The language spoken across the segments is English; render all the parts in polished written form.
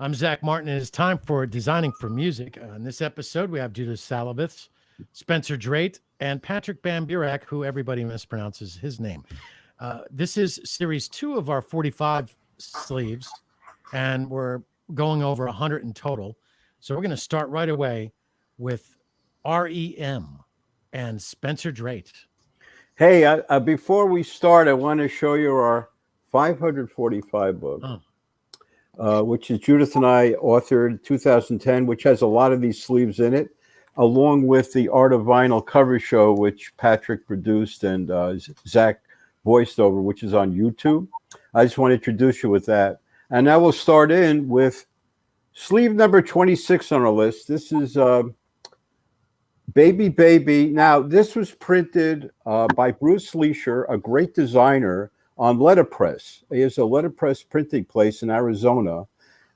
I'm Zach Martin, and it's time for Designing for Music. On this episode, we have Judith Salavetz, Spencer Drate, and Patrick Bamburak, who everybody mispronounces his name. This is series 2 of our 45 sleeves, and we're going over 100 in total. So we're going to start right away with REM and Spencer Drate. Hey, before we start, I want to show you our 545 book. Which is Judith and I authored 2010, which has a lot of these sleeves in it, along with the Art of Vinyl cover show, which Patrick produced and Zach voiced over, which is on YouTube. I just want to introduce you with that. And now we'll start in with sleeve number 26 on our list. This is Baby Baby. Now, this was printed by Bruce Leisure, a great designer, on letterpress. He has a letterpress printing place in Arizona,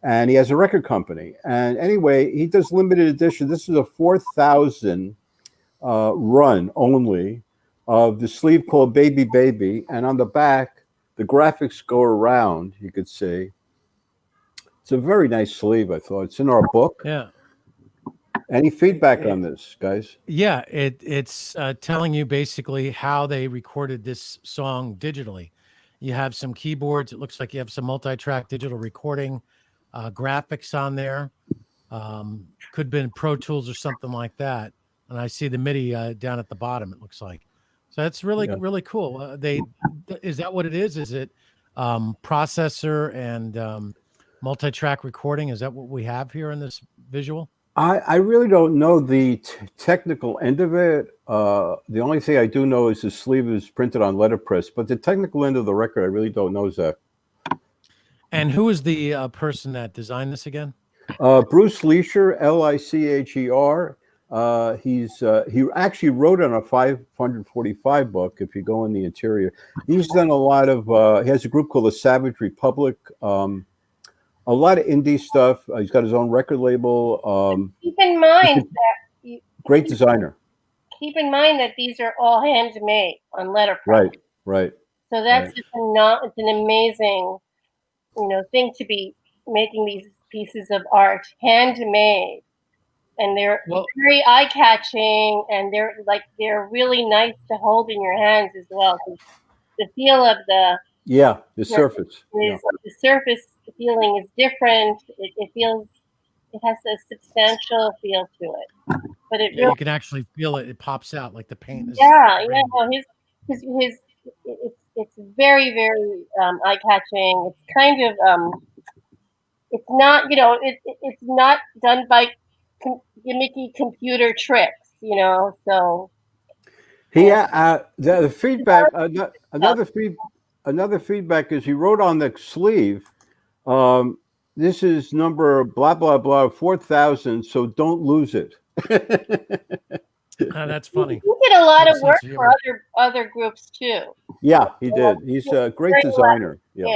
and he has a record company. And anyway, he does limited edition. This is a 4,000 run only of the sleeve called Baby Baby. And on the back, the graphics go around, you could see. It's a very nice sleeve, I thought. It's in our book. Yeah. Any feedback on this, guys? Yeah, it's telling you basically how they recorded this song digitally. You have some keyboards. It looks like you have some multi-track digital recording, graphics on there. Could have been Pro Tools or something like that. And I see the MIDI down at the bottom, it looks like. So that's really, really cool. Is that what it is? Is it processor and multi-track recording? Is that what we have here in this visual? I really don't know the technical end of it. The only thing I do know is the sleeve is printed on letterpress, but the technical end of the record, I really don't know, Zach. And who is the person that designed this again? Bruce Leisure, Licher. He actually wrote on a 545 book, if you go in the interior. He's done a lot of, he has a group called the Savage Republic, a lot of indie stuff. He's got his own record label. Keep in mind that great designer. Keep in mind that these are all handmade on letterpress. Right. So that's just it's an amazing, thing to be making these pieces of art handmade, and they're very eye-catching, and they're really nice to hold in your hands as well. The feel of the surface. The surface feeling is different. It has a substantial feel to it, but you can actually feel it. It pops out like the paint is. Well, it's very, very eye catching. It's kind of it's not it's not done by gimmicky computer tricks, So the feedback. Another feedback is he wrote on the sleeve. This is number blah blah blah 4,000. So don't lose it. That's funny. He did a lot of work for other groups too. Yeah, he did. He's a great designer. Yeah.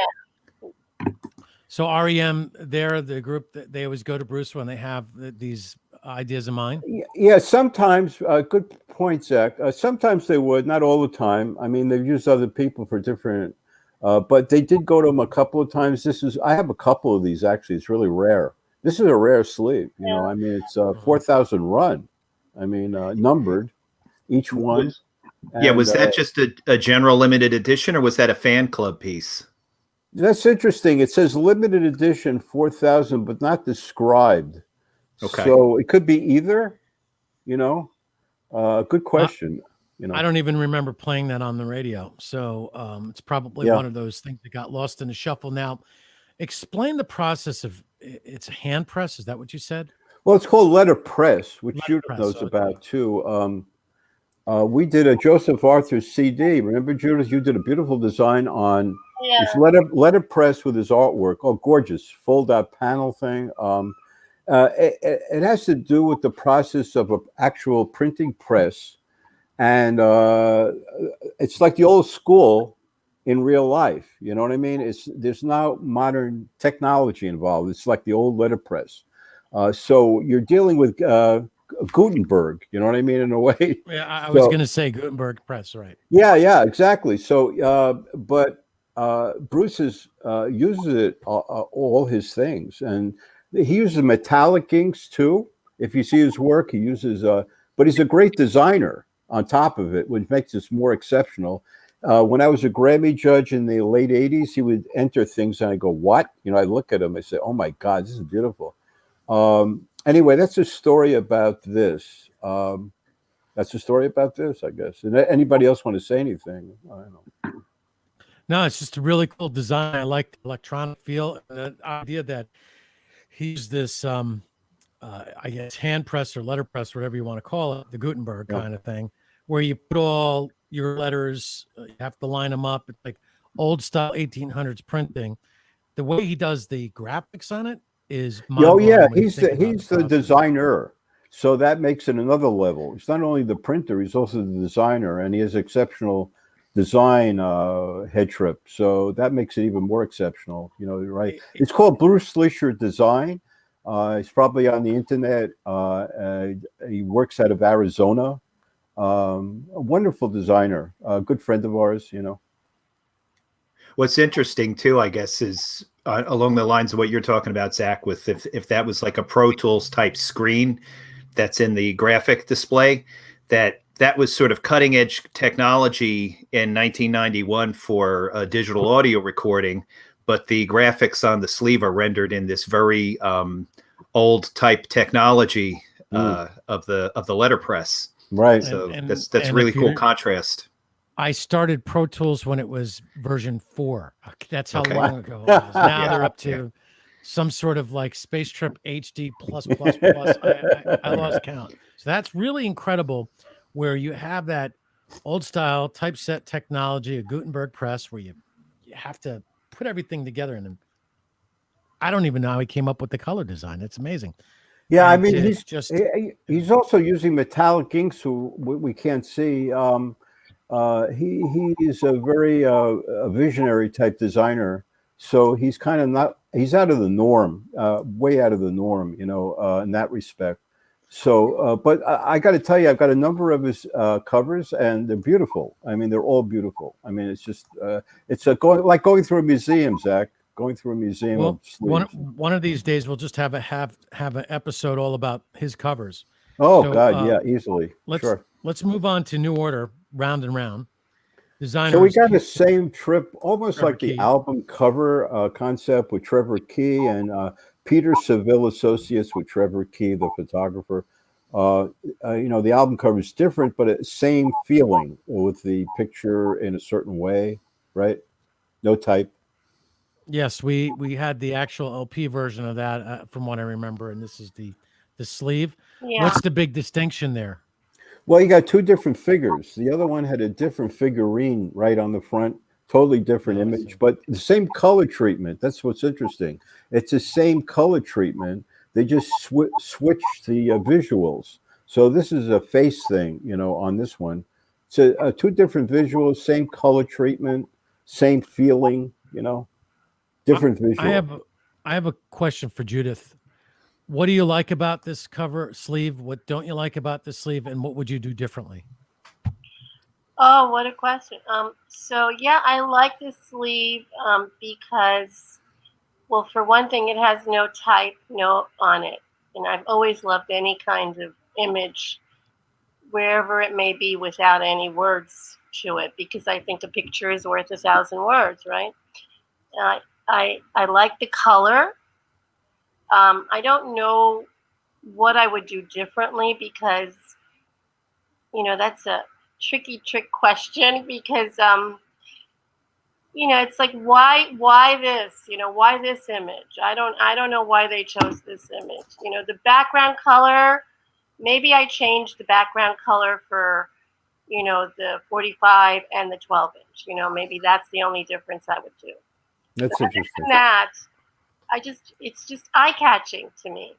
So REM, they're the group that they always go to Bruce when they have these ideas in mind. Yeah, sometimes. Good point, Zach. Sometimes they would, not all the time. I mean, they've used other people for different. But they did go to him a couple of times. I have a couple of these actually. It's really rare. This is a rare sleeve. I mean, it's 4,000 run. I mean, numbered each one. Was that just a general limited edition, or was that a fan club piece? That's interesting. It says limited edition 4,000, but not described. Okay. So it could be either. Good question. I don't even remember playing that on the radio. So it's probably one of those things that got lost in the shuffle. Now, explain the process of it's a hand press. Is that what you said? Well, it's called letterpress, which Judith knows about too. We did a Joseph Arthur CD. Remember, Judith, you did a beautiful design on this letterpress with his artwork. Oh, gorgeous. Fold-out panel thing. It has to do with the process of an actual printing press. And it's like the old school in real life. You know what I mean? There's now modern technology involved. It's like the old letterpress. So you're dealing with Gutenberg, you know what I mean, in a way. Yeah, I was going to say Gutenberg press, right? Yeah, exactly. So, but Bruce uses it all his things, and He uses metallic inks too. If you see his work, he uses, but he's a great designer on top of it, which makes this more exceptional. When I was a Grammy judge in the late 80s, he would enter things and I go, what? You know, I look at him, I say, oh my God, this is beautiful. Anyway, that's a story about this. That's a story about this, I guess. And anybody else want to say anything? I don't know. No, it's just a really cool design. I like the electronic feel and the idea that he's this, I guess, hand press or letter press, whatever you want to call it, the Gutenberg kind of thing, where you put all your letters, you have to line them up. It's like old style 1800s printing. The way he does the graphics on it is he's the designer. So that makes it another level. He's not only the printer, he's also the designer, and he has exceptional design head trip. So that makes it even more exceptional. You know, right? It's called Bruce Slisher Design. He's probably on the internet. He works out of Arizona. A wonderful designer, a good friend of ours, you know. What's interesting too, I guess, is along the lines of what you're talking about, Zach, with if that was like a Pro Tools type screen that's in the graphic display, that was sort of cutting edge technology in 1991 for digital audio recording, but the graphics on the sleeve are rendered in this very old type technology of the letterpress. Right. So that's really cool contrast. I started Pro Tools when it was version 4. That's how long ago it was. Now they're up to some sort of like Space Trip HD plus. I lost count. So that's really incredible, where you have that old style typeset technology, a Gutenberg press, where you have to put everything together. And I don't even know how he came up with the color design. It's amazing. Yeah, and I mean, he's also using metallic inks, so we can't see. He is a very a visionary type designer, so he's kind of he's out of the norm, way out of the norm, you know, in that respect. So, but I got to tell you, I've got a number of his covers, and they're beautiful. I mean, they're all beautiful. I mean, it's just it's going through a museum, Zach. Going through a museum. Well, one of these days we'll just have an episode all about his covers. Oh, so, God, yeah, easily. Let's move on to New Order, Round and Round. Designers. So we got the same trip, almost Trevor like the Key. Album cover concept with Trevor Key and Peter Seville Associates with Trevor Key, the photographer. You know, the album cover is different, but it's same feeling with the picture in a certain way, right? No type. Yes, we had the actual LP version of that, from what I remember, and this is the sleeve. Yeah. What's the big distinction there? Well, you got two different figures. The other one had a different figurine right on the front, totally different image, but the same color treatment. That's what's interesting. It's the same color treatment. They just switched the visuals. So this is a face thing, you know, on this one. So two different visuals, same color treatment, same feeling, you know. Different visual. I have a question for Judith. What do you like about this cover sleeve? What don't you like about this sleeve? And what would you do differently? Oh, what a question. So yeah, I like this sleeve because, well, for one thing, it has no type note on it. And I've always loved any kind of image, wherever it may be, without any words to it, because I think a picture is worth 1,000 words, right? I like the color. I don't know what I would do differently because, you know, that's a trick question because, you know, it's like, why this, you know, why this image? I don't know why they chose this image. You know, the background color, maybe I changed the background color for, you know, the 45 and the 12 inch, you know, maybe that's the only difference I would do. That's interesting. That it's just eye-catching to me.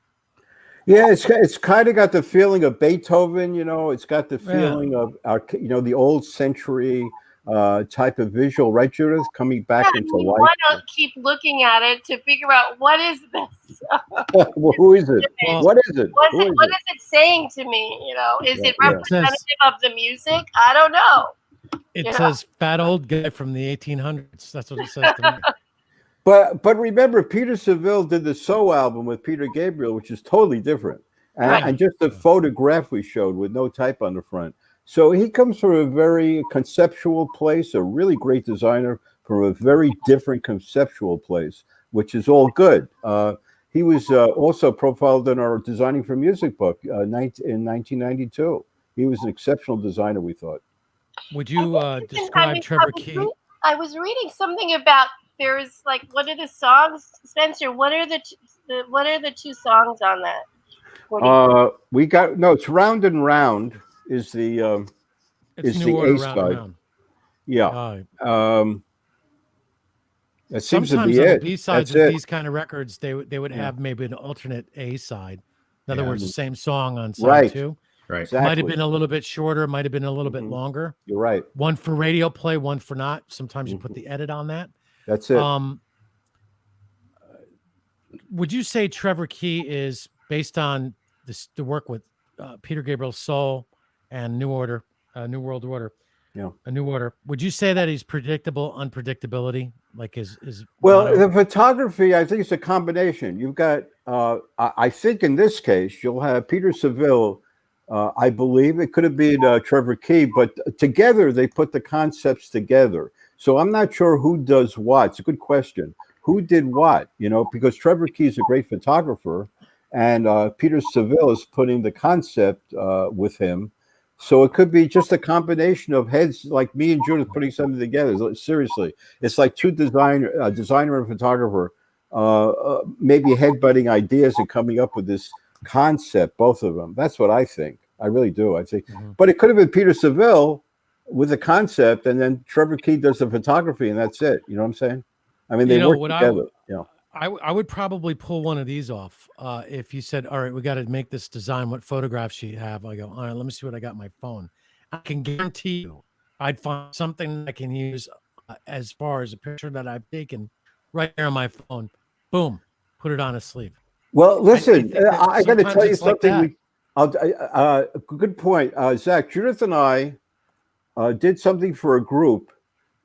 Yeah, it's kind of got the feeling of Beethoven, you know. It's got the feeling of our, you know, the old century type of visual, right, Judith? Coming back into life. Why not keep looking at it to figure out what is this? Well, who is it? What is it? What is it saying to me? You know, is it representative of the music? I don't know. It says fat old guy from the 1800s. That's what it says to me. But remember, Peter Seville did the So album with Peter Gabriel, which is totally different. And just the photograph we showed with no type on the front. So he comes from a very conceptual place, a really great designer from a very different conceptual place, which is all good. He was also profiled in our Designing for Music book in 1992. He was an exceptional designer, we thought. Would you describe Trevor Key? I was reading something about there's like, what are the songs, Spencer? What are the two songs on that? We got it's Round and Round is the it's is New the Order, A Round side. and Round. Yeah. That seems Sometimes to be on it. the B-sides That's of it. these kind of records, they would have maybe an alternate A side. In other words, the same song on side Right. 2. Right. Exactly. Might have been a little bit shorter, might have been a little bit longer. You're right. One for radio play, one for not. Sometimes you put the edit on that. That's it. Would you say Trevor Key is based on the work with Peter Gabriel's Soul and New Order, New World Order? Yeah. A New Order. Would you say that he's predictable unpredictability? Like is well, the photography, I think it's a combination. You've got I think in this case you'll have Peter Seville. I believe it could have been Trevor Key, but together they put the concepts together. So I'm not sure who does what. It's a good question. Who did what? Because Trevor Key is a great photographer, and Peter Seville is putting the concept with him. So it could be just a combination of heads, like me and Judith putting something together. Seriously, it's like two designer and photographer, maybe headbutting ideas and coming up with this concept, both of them. That's what I think. I really do. I think, but it could have been Peter Seville with the concept, and then Trevor Key does the photography, and that's it. You know what I'm saying? I mean, they work together. I would probably pull one of these off. If you said, all right, we got to make this design, what photographs you have? I go, all right, let me see what I got on my phone. I can guarantee you I'd find something I can use as far as a picture that I've taken right there on my phone. Boom, put it on a sleeve. Well, listen, I got to tell you something. Good point, Zach. Judith and I did something for a group.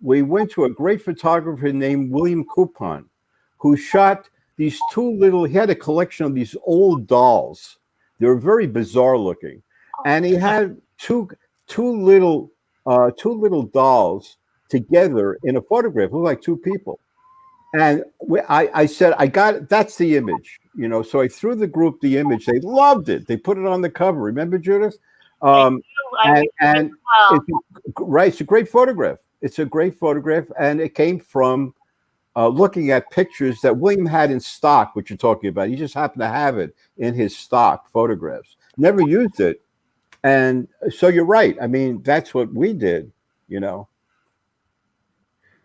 We went to a great photographer named William Coupon, who shot these he had a collection of these old dolls. They were very bizarre looking. And he had two little dolls together in a photograph. It looked like two people. And I said, that's the image, so I threw the group the image. They loved it. They put it on the cover. Remember, Judith? It's a great photograph. It's a great photograph. And it came from looking at pictures that William had in stock, which you're talking about. He just happened to have it in his stock photographs. Never used it. And so you're right. I mean, that's what we did,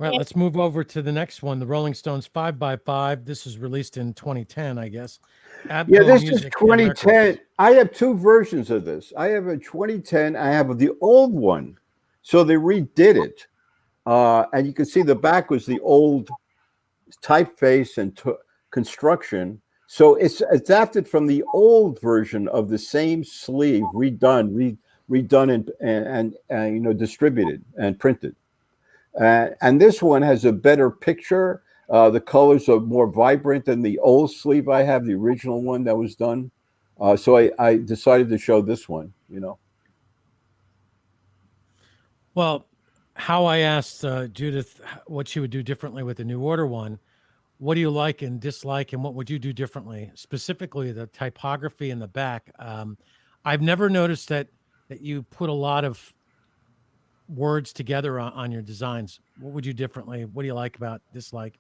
Right, let's move over to the next one, the Rolling Stones 5x5. This is released in 2010, I guess. This is 2010. I have two versions of this. I have a 2010. I have the old one. So they redid it. And you can see the back was the old typeface and construction. So it's adapted from the old version of the same sleeve, redone and distributed and printed. And this one has a better picture. The colors are more vibrant than the old sleeve I have, the original one that was done. So I decided to show this one, Well, how I asked Judith what she would do differently with the New Order one, what do you like and dislike, and what would you do differently? Specifically, the typography in the back. I've never noticed that you put a lot of words together on your designs. What would you differently? What do you like about dislike?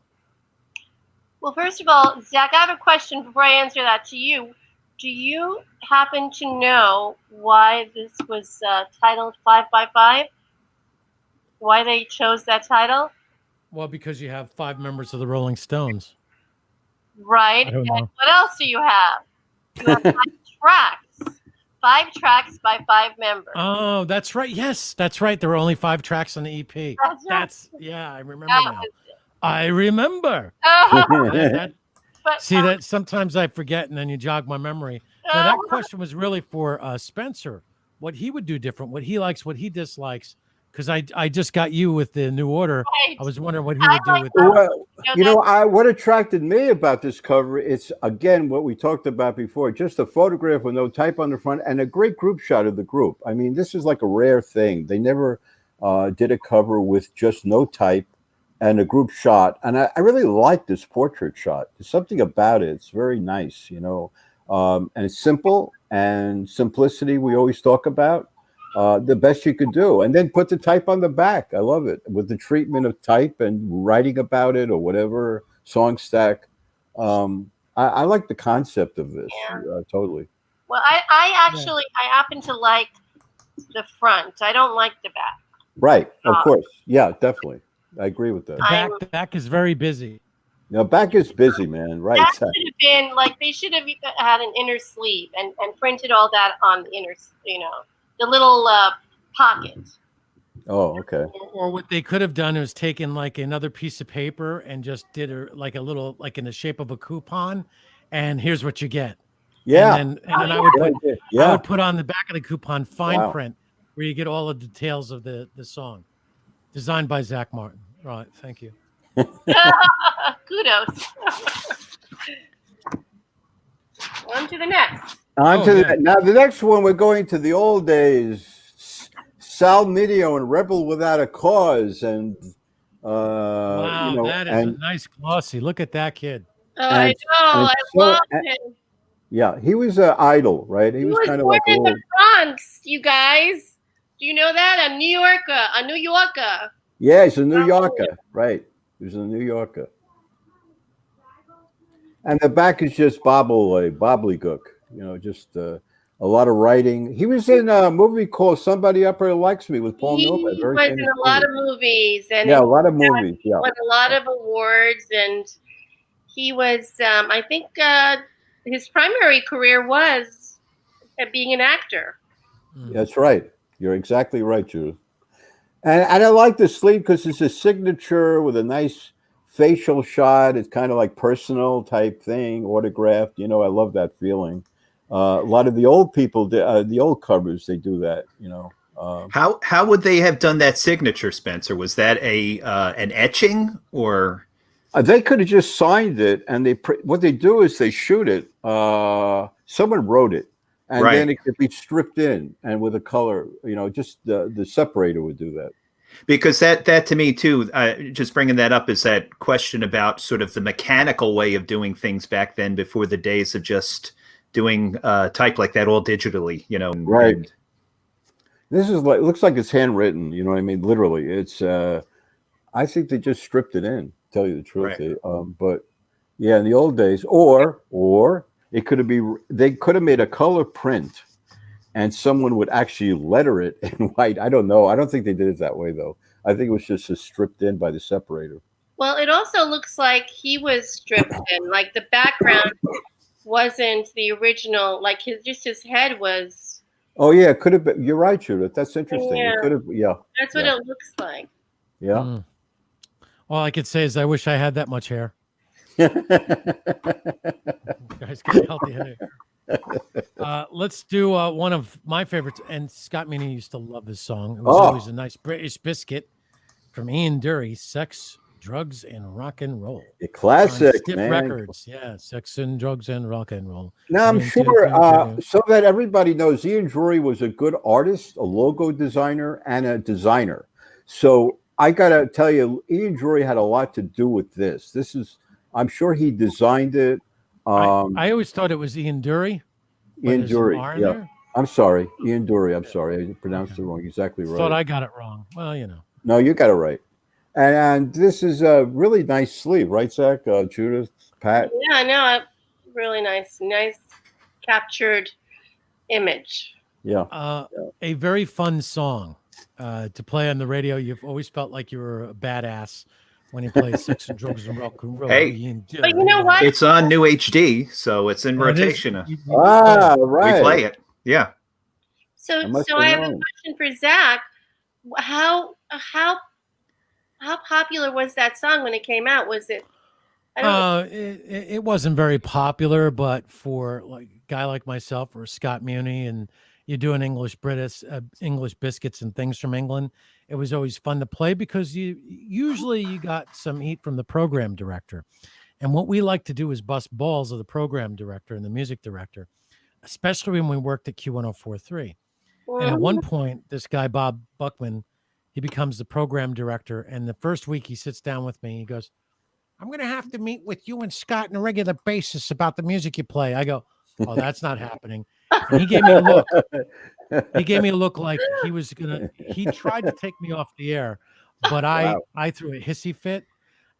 Well, first of all, Zach, I have a question before I answer that to you. Do you happen to know why this was titled 5x5? Why they chose that title? Well, because you have 5 members of the Rolling Stones. Right. I don't know. And what else do you have? You have 5 tracks. 5 tracks by 5 members. Oh, that's right. Yes, that's right. There were only 5 tracks on the EP. I remember now. I remember. See, that sometimes I forget, and then you jog my memory. Now, that question was really for Spencer. What he would do different, what he likes, what he dislikes, because I just got you with the new order. Right. I was wondering what he would do with Well, what attracted me about this cover, it's again what we talked about before, just a photograph with no type on the front and a great group shot of the group. I mean, this is like a rare thing. They never did a cover with just no type and a group shot. And I really like this portrait shot. There's something about it. It's very nice, and it's simple, and simplicity we always talk about. The best you could do, and then put the type on the back. I love it with the treatment of type and writing about it or whatever song stack. I like the concept of this totally. Well, I happen to like the front. I don't like the back. Right, of course, yeah, definitely. I agree with that. The back is very busy. Back is busy, man. Right. That should have been like they should have had an inner sleeve and printed all that on the inner, the little pocket. Oh, okay. Or what they could have done is taken like another piece of paper and just did a little, like in the shape of a coupon, and here's what you get. Yeah. And then I would put on the back of the coupon fine print where you get all the details of the song. Designed by Zach Martin. Right. Thank you. Kudos. On to the next. Now the next one, we're going to the old days. Sal Medio and Rebel Without a Cause, and wow, that is a nice glossy. Look at that kid. Oh, I know. I love him. Yeah, he was an idol, right? He was kind of like in the Bronx, you guys. Do you know that? A New Yorker. Yeah, he's a New Yorker, right? He was a New Yorker. And the back is just bobblegook, just a lot of writing. He was in a movie called Somebody Up There Likes Me with Paul Newman. He was in a lot of movies. And a lot of movies, yeah. Won a lot of awards, and he was, I think his primary career was being an actor. That's right. You're exactly right, Judith. And I like the sleeve because it's a signature with a nice facial shot. It's kind of like personal type thing, autographed. I love that feeling. A lot of the old people, the old covers, they do that. How would they have done that signature, Spencer? Was that an etching, or they could have just signed it? And what they do is they shoot it. Someone wrote it. And then it could be stripped in and with a color, just the separator would do that. Because that to me too, just bringing that up is that question about sort of the mechanical way of doing things back then before the days of just doing type like that all digitally, Right. This is looks like it's handwritten, you know what I mean? Literally. It's, I think they just stripped it in, to tell you the truth. Right. But yeah, in the old days, or it could have they could have made a color print and someone would actually letter it in white. I don't know. I don't think they did it that way, though. I think it was just stripped in by the separator. Well, it also looks like he was stripped in. Like the background wasn't the original. Like his head was. Oh, yeah. It could have been. You're right, Judith. That's interesting. Yeah. It could have. Yeah. That's what it looks like. Yeah. All I could say is I wish I had that much hair. You guys get healthy hair. Let's do one of my favorites. And Scott Meany used to love this song. It was always a nice British biscuit from Ian Dury, Sex, Drugs, and Rock and Roll. A classic, Stiff man. Records. Yeah, Sex and Drugs and Rock and Roll. Now, I'm sure, so that everybody knows, Ian Dury was a good artist, a logo designer, and a designer. So I got to tell you, Ian Dury had a lot to do with this. I'm sure he designed it. I always thought it was Ian Dury. Ian Dury, yeah. I'm sorry, Ian Dury. I'm sorry, I pronounced it wrong. Exactly right. Thought I got it wrong. Well, No, you got it right. And this is a really nice sleeve, right, Zach? Judith, Pat. Yeah, no, really nice captured image. Yeah. A very fun song to play on the radio. You've always felt like you were a badass when he plays Sex and Drugs and Rock and Roll. Hey, but you know what? It's on New HD, so it's in rotation. Right. We play it. Yeah. So I have a question for Zach. How popular was that song when it came out? Was it? It wasn't very popular, but for like a guy like myself or Scott Muni and you're doing English biscuits and things from England. It was always fun to play because you got some heat from the program director. And what we like to do is bust balls of the program director and the music director, especially when we worked at Q1043. And at one point, this guy, Bob Buckman, he becomes the program director. And the first week he sits down with me, he goes, I'm going to have to meet with you and Scott on a regular basis about the music you play. I go, oh, that's not happening. And he gave me a look. He gave me a look like he tried to take me off the air, but I threw a hissy fit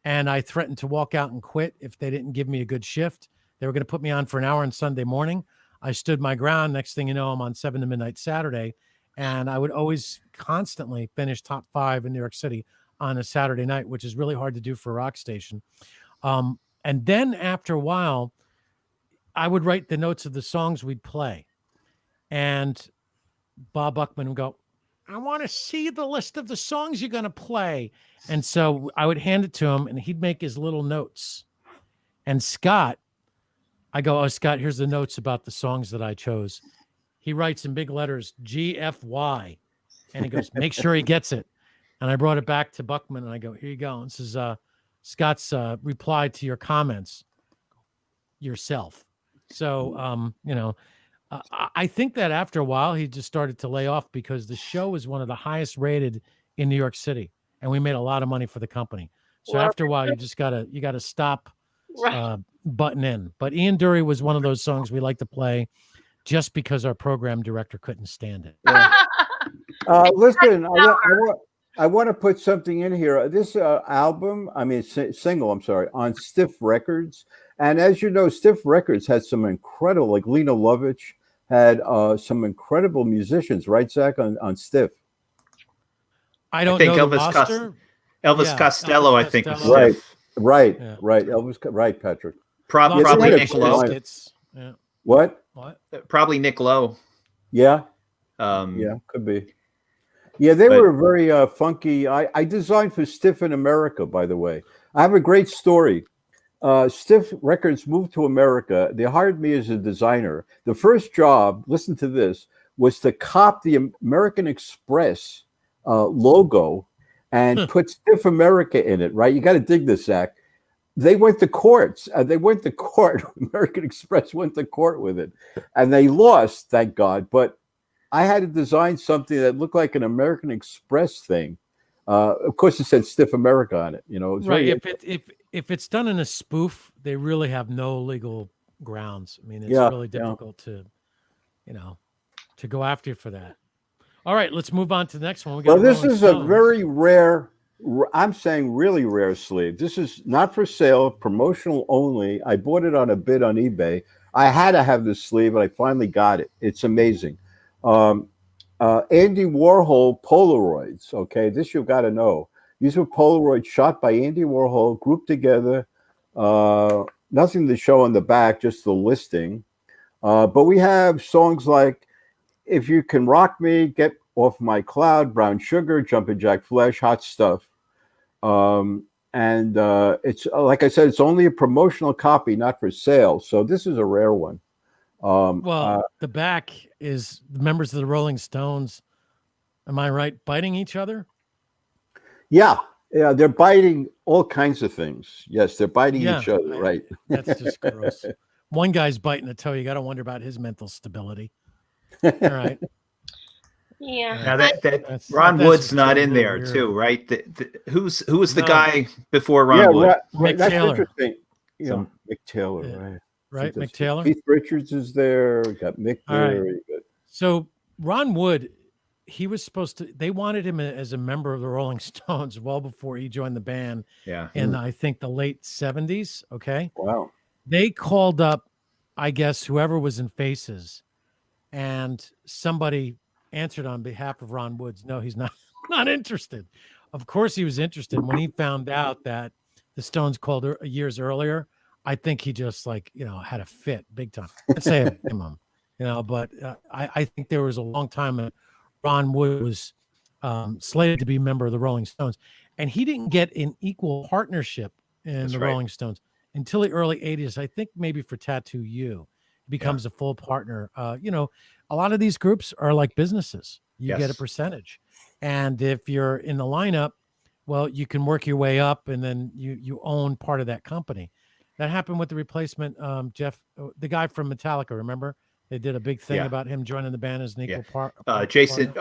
and I threatened to walk out and quit if they didn't give me a good shift. They were going to put me on for an hour on Sunday morning. I stood my ground. Next thing you know, I'm on 7 to midnight Saturday. And I would always constantly finish top 5 in New York City on a Saturday night, which is really hard to do for a rock station. And then after a while, I would write the notes of the songs we'd play. And Bob Buckman would go, I want to see the list of the songs you're going to play. And so I would hand it to him and he'd make his little notes. And Scott, I go, oh, Scott, here's the notes about the songs that I chose. He writes in big letters, GFY. And he goes, make sure he gets it. And I brought it back to Buckman and I go, here you go. This is Scott's reply to your comments yourself. So, I think that after a while, he just started to lay off because the show is one of the highest rated in New York City. And we made a lot of money for the company. So after a while, you gotta stop butting in. But Ian Dury was one of those songs we like to play just because our program director couldn't stand it. Yeah. Listen, I want to put something in here. This single, I'm sorry, on Stiff Records. And as you know, Stiff Records had some incredible, like Lena Lovitch had some incredible musicians, right, Zach, on Stiff? I think know Elvis Costello, I think, was Stiff. Right. Elvis, right, Patrick. Probably Nick Lowe. Yeah. What? Probably Nick Lowe. Yeah. Could be. Yeah, they were very funky. I designed for Stiff in America, by the way. I have a great story. Stiff Records moved to America. They hired me as a designer. The first job, listen to this, was to cop the American Express logo and put Stiff America in it, right? You got to dig this, Zach. They went to courts. American Express went to court with it. And they lost, thank God. But I had to design something that looked like an American Express thing. Of course, it said Stiff America on it. Right. If it's done in a spoof, they really have no legal grounds. I mean, it's really difficult to go after you for that. All right, let's move on to the next one. This is a very rare, I'm saying really rare sleeve. This is not for sale, promotional only. I bought it on a bid on eBay. I had to have this sleeve, and I finally got it. It's amazing. Andy Warhol Polaroids. Okay, this you've got to know. These were Polaroids shot by Andy Warhol, grouped together. Nothing to show on the back, just the listing. But we have songs like If You Can Rock Me, Get Off My Cloud, Brown Sugar, Jumpin' Jack Flesh, Hot Stuff. And it's like I said, it's only a promotional copy, not for sale. So this is a rare one. The back is the members of the Rolling Stones. Am I right? Biting each other? Yeah, they're biting all kinds of things. Yes, they're biting each other, right? That's just gross. One guy's biting a toe. You got to wonder about his mental stability. All right. Yeah. Now Ron Wood's not in there too, right? Who was the guy before Ron Wood? That's Taylor. Interesting. Mick Taylor, right? Right, Mick Taylor. Keith Richards is there. We got Mick there. Right. So Ron Wood, he was supposed to. They wanted him as a member of the Rolling Stones well before he joined the band. Yeah, in I think the late 70s. Okay. Wow. They called up, I guess, whoever was in Faces, and somebody answered on behalf of Ron Woods. No, he's not interested. Of course, he was interested when he found out that the Stones called years earlier. I think he just had a fit big time. I'd say him, but I think there was a long time that Ron Wood was slated to be a member of the Rolling Stones, and he didn't get an equal partnership in Rolling Stones until the early 80s. I think maybe for Tattoo You, he becomes a full partner. a lot of these groups are like businesses. You get a Yes. percentage. And if you're in the lineup, well, you can work your way up and then you own part of that company. That happened with the replacement, Jeff, the guy from Metallica, remember? They did a big thing Yeah. about him joining the band as an equal part. Jason,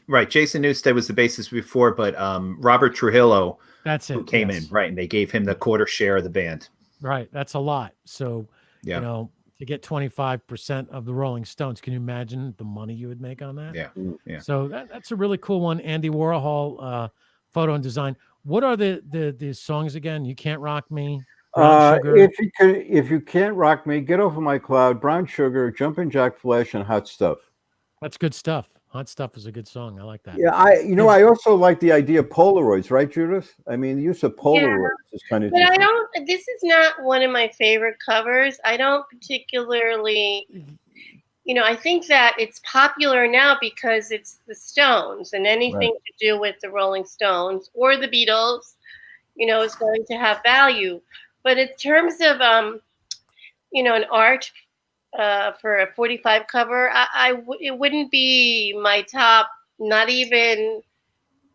right. Jason Newsted was the bassist before, but Robert Trujillo That's it. who came in, right, and they gave him the quarter share of the band. Right. That's a lot. So, Yeah. you know, to get 25% of the Rolling Stones, can you imagine the money you would make on that? Yeah. Yeah. So that's a really cool one. Andy Warhol, photo and design. What are the songs again? You Can't Rock Me, Brown Sugar. If you can't rock me, Get Off of My Cloud, Brown Sugar, Jumpin' Jack Flash, and Hot Stuff. That's good stuff. Hot Stuff is a good song. I like that. Yeah, I also like the idea of Polaroids, right, Judith? I mean, the use of Polaroids is kind of. But I don't. This is not one of my favorite covers. I don't particularly. You know, I think that it's popular now because it's the Stones, and anything to do with the Rolling Stones or the Beatles, you know, is going to have value. But in terms of, you know, an art for a 45 cover, it wouldn't be my top, not even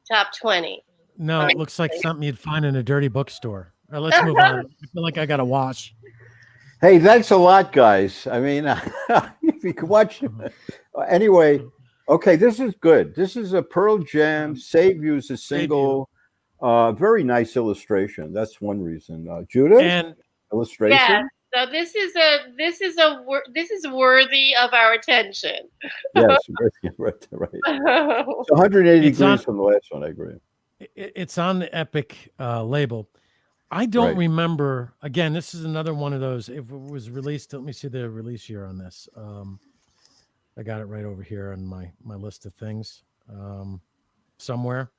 top 20. No, it looks like something you'd find in a dirty bookstore. All right, let's move on. I feel like I got to wash. Hey, thanks a lot, guys. I mean, if you can watch. Anyway, okay, this is good. This is a Pearl Jam Save You as a single. Very nice illustration. That's one reason. Judith, and illustration. Yeah. So this is worthy of our attention. Yes, right. So 180 degrees from the last one. I agree. It's on the Epic label. I don't remember. Again, this is another one of those. If it was released, let me see the release year on this. I got it right over here on my list of things. Somewhere.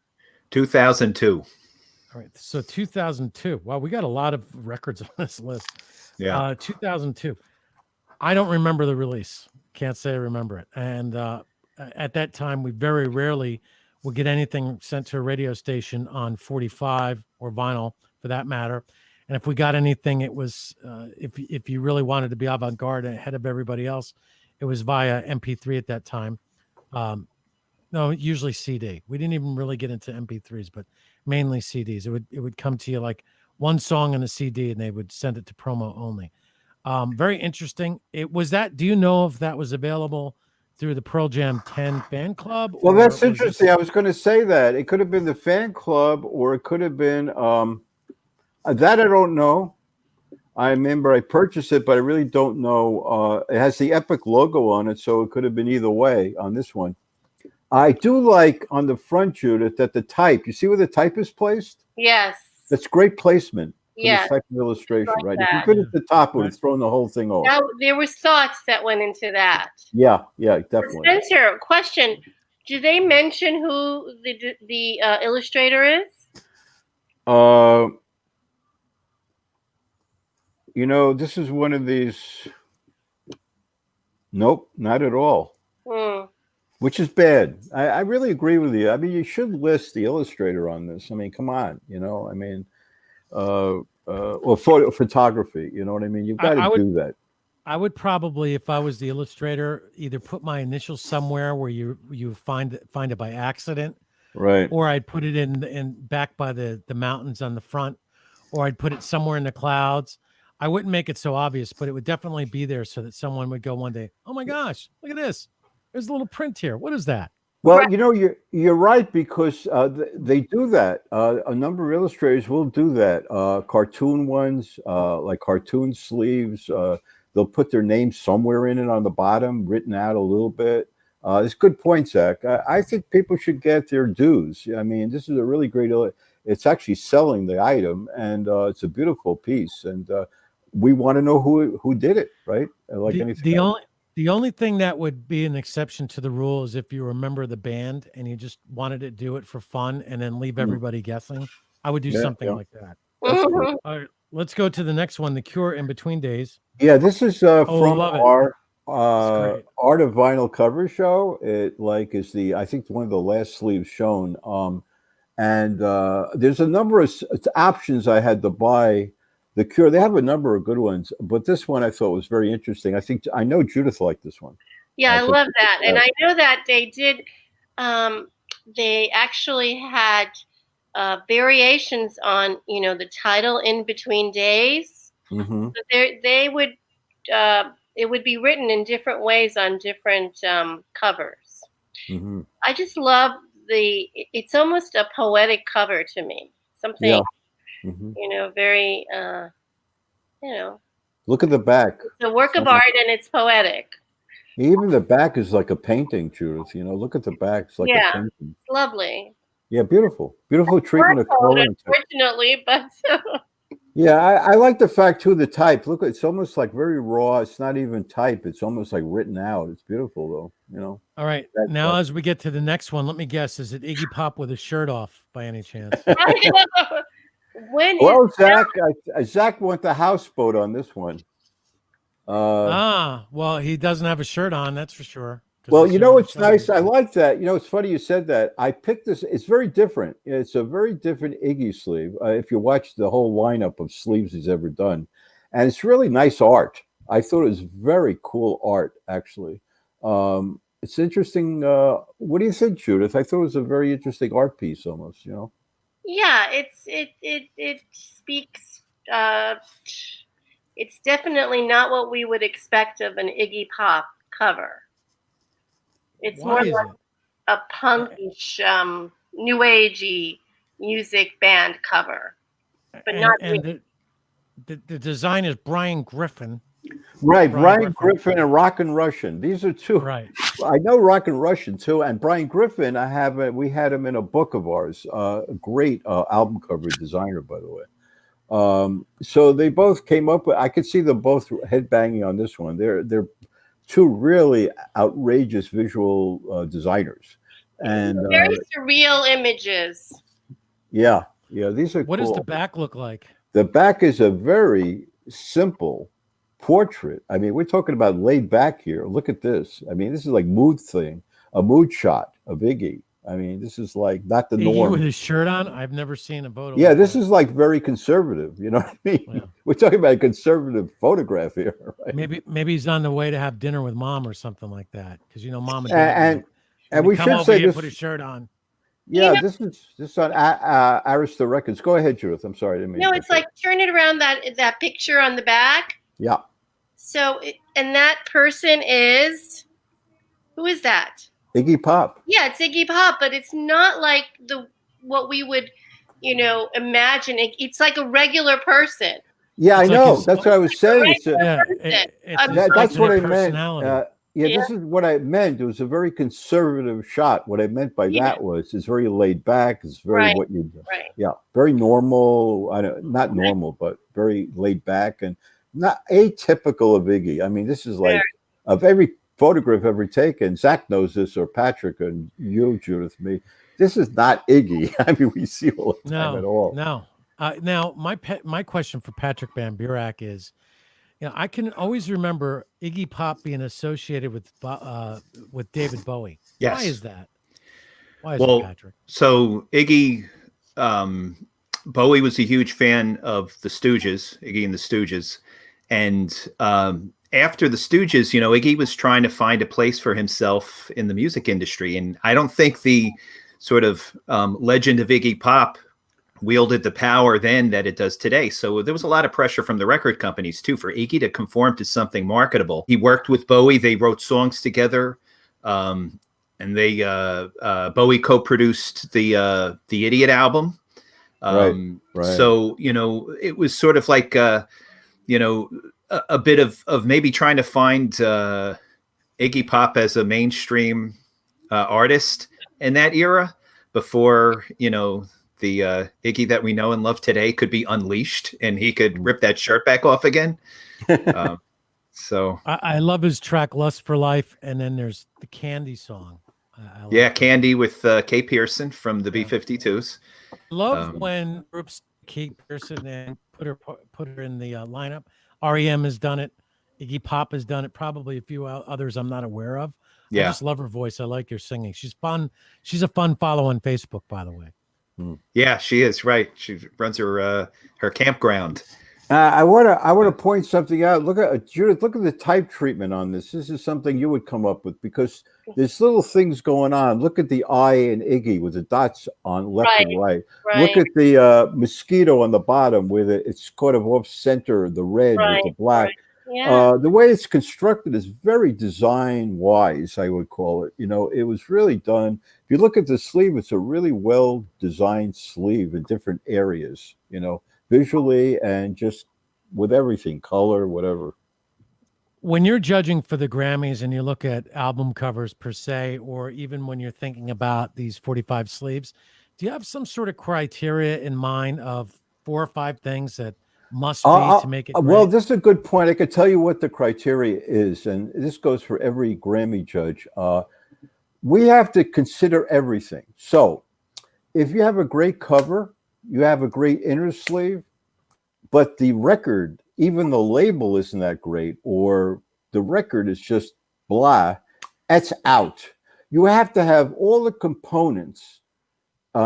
2002. All right. So 2002. Wow, we got a lot of records on this list. Yeah. 2002. I don't remember the release. Can't say I remember it. And at that time, we very rarely would get anything sent to a radio station on 45 or vinyl, for that matter. And if we got anything, it was if you really wanted to be avant-garde ahead of everybody else, it was via MP3 at that time. No, usually CD. We didn't even really get into MP3s, but mainly CDs. It would come to you like one song on a CD, and they would send it to promo only. Very interesting. Do you know if that was available through the Pearl Jam 10 fan club? Well, that's interesting. I was going to say that it could have been the fan club, or it could have been that I don't know. I remember I purchased it, but I really don't know. It has the Epic logo on it, so it could have been either way on this one. I do like on the front, Judith, that the type, you see where the type is placed? Yes. That's great placement for Yes. this type of illustration, Like right? that. If you put it at the top, it would have thrown the whole thing off. Now, there was thoughts that went into that. Yeah, definitely. Spencer, question. Do they mention who the illustrator is? You know, this is one of these. Nope, not at all. Which is bad. I really agree with you. I mean, you should list the illustrator on this. I mean, come on, you know. I mean, or photography. You know what I mean? You've got to do that. I would probably, if I was the illustrator, either put my initials somewhere where you find it by accident, right? Or I'd put it in back by the mountains on the front, or I'd put it somewhere in the clouds. I wouldn't make it so obvious, but it would definitely be there so that someone would go one day, "Oh my gosh, look at this! There's a little print here. What is that?" Well, you know, you're right, because they do that. A number of illustrators will do that. Cartoon ones, like cartoon sleeves, they'll put their name somewhere in it on the bottom, written out a little bit. It's a good point, Zach. I think people should get their dues. I mean, this is a really great. It's actually selling the item, and it's a beautiful piece. And we want to know who did it, right? Like anything else. The only thing that would be an exception to the rule is if you remember the band and you just wanted to do it for fun and then leave everybody guessing. I would do something like that. All right, let's go to the next one, The Cure, In Between Days. Yeah, this is from our Art of Vinyl cover show. It is I think one of the last sleeves shown. And there's a number of options I had to buy. The Cure, they have a number of good ones, but this one I thought was very interesting. I know Judith liked this one. Yeah, I love that. And Yeah. I know that they actually had variations on, the title In Between Days. Mm-hmm. So they would, it would be written in different ways on different covers. Mm-hmm. I just love it's almost a poetic cover to me. Something, Yeah. Mm-hmm. very, Look at the back. it's a work of art and it's poetic. Even the back is like a painting, Judith. Look at the back. It's like a painting. It's lovely. Yeah, beautiful. Beautiful treatment of color. Unfortunately, but yeah, I like the fact too, the type. Look, it's almost like very raw. It's not even type. It's almost like written out. It's beautiful though, All right. Now, as we get to the next one, let me guess. Is it Iggy Pop with his shirt off by any chance? Well, Zach went the houseboat on this one. Well, he doesn't have a shirt on, that's for sure. Well, it's nice. I like that. It's funny you said that. I picked this. It's very different. It's a very different Iggy sleeve. If you watch the whole lineup of sleeves he's ever done, and it's really nice art. I thought it was very cool art, actually. It's interesting. What do you think, Judith? I thought it was a very interesting art piece, almost. Yeah, it speaks. It's definitely not what we would expect of an Iggy Pop cover. It's more like a punkish, new agey music band cover, but not. And the design is Brian Griffin. Right, Brian Griffin and Rockin' Russian. These are two. Right. I know Rockin' Russian too, and Brian Griffin. We had him in a book of ours. A great album cover designer, by the way. So they both came up with. I could see them both headbanging on this one. They're two really outrageous visual designers, and very surreal images. Yeah, these are. What cool. does the back look like? The back is a very simple portrait. I mean, we're talking about laid back here. Look at this. I mean, this is like a mood shot of Iggy. I mean, this is like not the Iggy norm. with his shirt on? I've never seen a photo. Yeah, this is like very conservative. You know what I mean? Yeah. We're talking about a conservative photograph here. Right? Maybe he's on the way to have dinner with mom or something like that. Because mom and dad. And we should say this. Put his shirt on. Yeah, this is on Arista Records. Go ahead, Judith. I'm sorry. No, it's like turn it around that picture on the back. Yeah. So, and that person who is that? Iggy Pop. Yeah, it's Iggy Pop, but it's not like what we would, imagine. It's like a regular person. Yeah, I know. That's what I was saying. That's what I meant. This is what I meant. It was a very conservative shot. What I meant by that was it's very laid back. It's very very normal. Not normal, but very laid back and not atypical of Iggy. I mean, this is like of every photograph ever taken. Zach knows this, or Patrick, and you, Judith, me. This is not Iggy. I mean, we see all the time at all. No. Now, my question for Patrick Bamburak is, I can always remember Iggy Pop being associated with David Bowie. Yes. Why is that? Why is it, Patrick? So Iggy, Bowie was a huge fan of the Stooges, Iggy and the Stooges. And after the Stooges, Iggy was trying to find a place for himself in the music industry. And I don't think the sort of legend of Iggy Pop wielded the power then that it does today. So there was a lot of pressure from the record companies too for Iggy to conform to something marketable. He worked with Bowie. They wrote songs together. And they Bowie co-produced the Idiot album. Right. So, it was sort of like, a bit of maybe trying to find Iggy Pop as a mainstream artist in that era before, the Iggy that we know and love today could be unleashed and he could rip that shirt back off again. So I love his track Lust for Life. And then there's the Candy song. Candy with Kay Pearson from the B-52s. Love when groups Kay Pearson and put her in the lineup. REM has done it. Iggy Pop has done it. Probably a few others I'm not aware of. I just love her voice. I like her singing. She's fun. She's a fun follow on Facebook, by the way. Yeah, she is, right. She runs her campground. I want to point something out. Look at Judith. Look at the type treatment on this. This is something you would come up with because there's little things going on. Look at the eye in Iggy with the dots on left and right. Look at the mosquito on the bottom with it's kind of off center, the red with the black. Yeah. The way it's constructed is very design wise, I would call it. You know, it was really done. If you look at the sleeve, it's a really well designed sleeve in different areas, you know, visually and just with everything, color, whatever. When you're judging for the Grammys and you look at album covers per se, or even when you're thinking about these 45 sleeves, do you have some sort of criteria in mind of 4 or 5 things that must be to make it great? Well, this is a good point. I could tell you what the criteria is, and this goes for every Grammy judge. We have to consider everything. So if you have a great cover, you have a great inner sleeve, but the record, even the label isn't that great, or the record is just blah, that's out. You have to have all the components.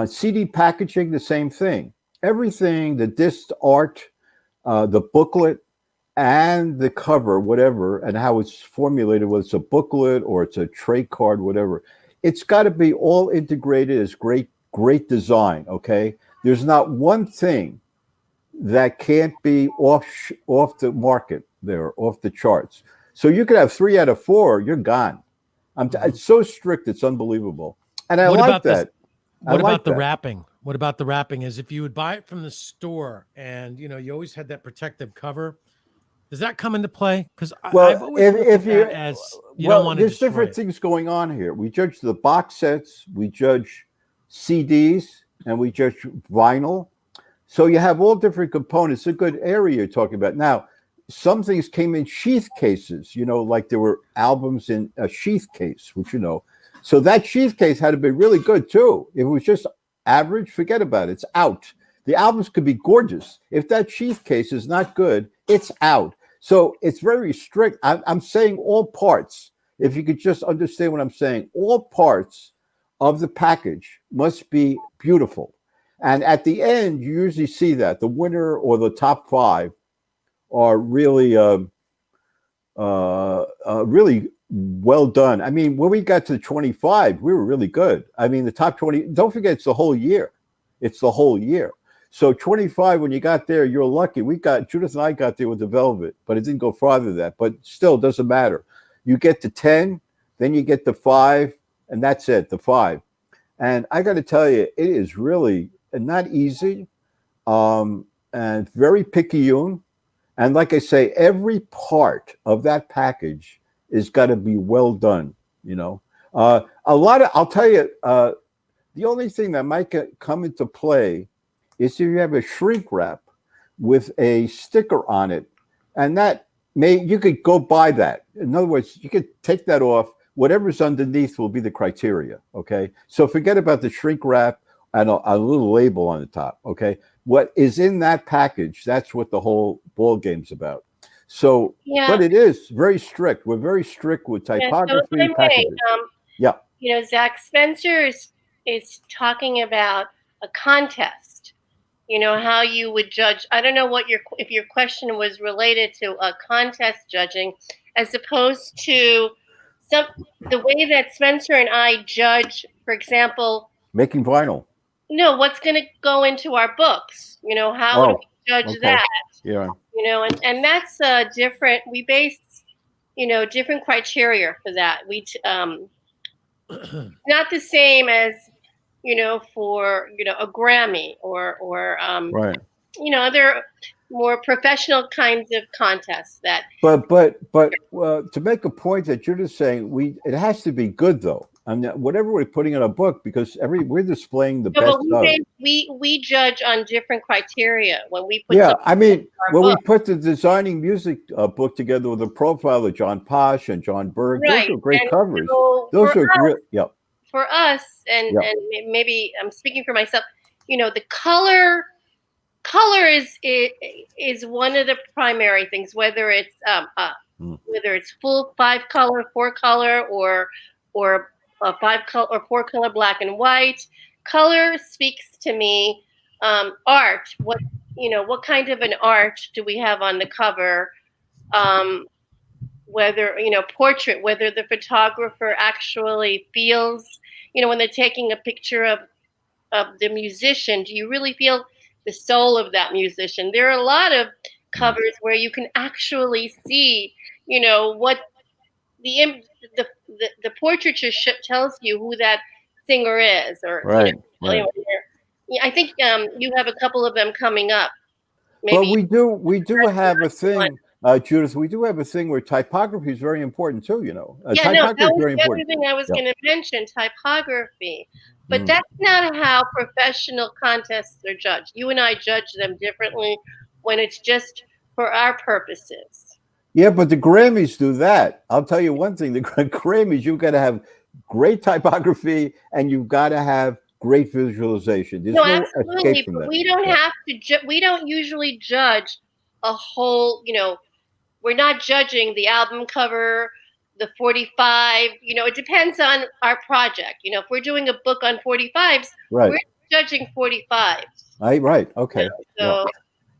CD packaging, the same thing. Everything, the disc art, the booklet and the cover, whatever, and how it's formulated, whether it's a booklet or it's a tray card, whatever. It's got to be all integrated as great design, okay? There's not one thing that can't be off the market there, off the charts. So you could have 3 out of 4, you're gone. It's so strict, it's unbelievable. And I like that. What about the wrapping? What about the wrapping? Is if you would buy it from the store and you always had that protective cover, does that come into play? Because I've always looked at that as you don't want to there's different things going on here. We judge the box sets, we judge CDs, and we judge vinyl. So you have all different components. It's a good area you're talking about. Now, some things came in sheath cases, like there were albums in a sheath case, which So that sheath case had to be really good too. If it was just average, forget about it. It's out. The albums could be gorgeous. If that sheath case is not good, it's out. So it's very strict. I'm saying all parts. If you could just understand what I'm saying, all parts of the package must be beautiful. And at the end, you usually see that the winner or the top 5 are really, really well done. I mean, when we got to 25, we were really good. I mean, the top 20, don't forget, it's the whole year. It's the whole year. So 25, when you got there, you're lucky. Judith and I got there with the Velvet, but it didn't go farther than that. But still, it doesn't matter. You get to 10, then you get to 5, and that's it, the 5. And I got to tell you, it is really not easy and very picayune. And like I say, every part of that package is got to be well done, I'll tell you, the only thing that might come into play is if you have a shrink wrap with a sticker on it, and you could go buy that. In other words, you could take that off. Whatever's underneath will be the criteria, okay? So forget about the shrink wrap and a little label on the top, okay? What is in that package, that's what the whole ball game's about. So, but it is very strict. We're very strict with typography. Zach Spencer is talking about a contest. How you would judge. I don't know if your question was related to a contest judging, as opposed to the way that Spencer and I judge, for example, making vinyl. No, what's going to go into our books? How do we judge that? Yeah. And that's different. We base, different criteria for that. We not the same as, for a Grammy or right. Other more professional kinds of contests that. But to make a point that you're just saying, it has to be good though. I mean, whatever we're putting in a book, because we're displaying the best. We judge on different criteria when we put. Yeah, I mean, when we put the designing music book together with a profile of John Posh and John Berg, those are great covers. Those are great. Yeah. For us, and maybe I'm speaking for myself, the color is one of the primary things. Whether it's full 5-color, 4-color, or 5-color or 4-color black and white. Color speaks to me. Art, what kind of an art do we have on the cover? Whether, portrait, whether the photographer actually feels, when they're taking a picture of the musician, do you really feel the soul of that musician? There are a lot of covers where you can actually see, what the portraiture tells you who that singer is, or right. Anyway, I think you have a couple of them coming up. Maybe. But we do have a thing, Judith. We do have a thing where typography is very important too. Typography is very important. Thing I was going to mention, typography, but that's not how professional contests are judged. You and I judge them differently when it's just for our purposes. Yeah, but the Grammys do that. I'll tell you one thing: the Grammys, you've got to have great typography and you've got to have great visualization. There's no absolutely. But we don't have to. We don't usually judge a whole. We're not judging the album cover, the 45. It depends on our project. If we're doing a book on 45s, right, we're judging 45s. Right. Okay. So.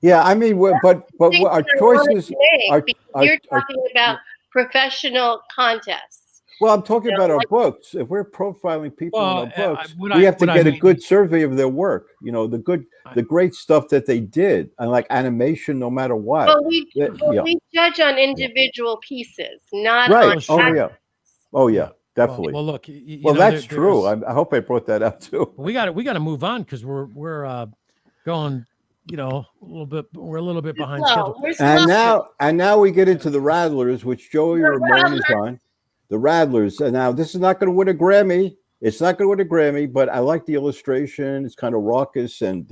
Yeah, I mean, but our choices. You're talking about professional contests. Well, I'm talking about our books. If we're profiling people in our books, we have to get a good survey of their work. The great stuff that they did, and like animation, no matter what. Well, we judge on individual pieces, not right. on Oh yeah, definitely. Well, look. That's true. I hope I brought that up too. We got to move on because we're going. We're a little bit behind schedule. And now we get into the Rattlers, which Joey Ramone is on. The Rattlers. And now this is not going to win a Grammy. It's not going to win a Grammy, but I like the illustration. It's kind of raucous. And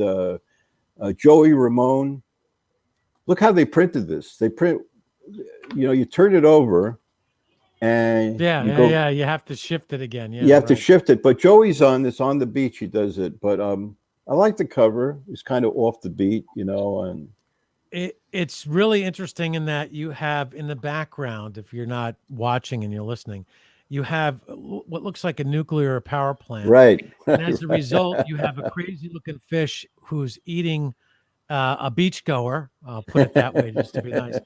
Joey Ramone. Look how they printed this. They print, you turn it over and you have to shift it again. Yeah, you have to shift it. But Joey's on this on the beach. He does it. But I like the cover. It's kind of off the beat, and it's really interesting in that you have in the background, if you're not watching and you're listening, you have what looks like a nuclear power plant. Right. And as a result, you have a crazy looking fish who's eating a beachgoer. I'll put it that way just to be nice.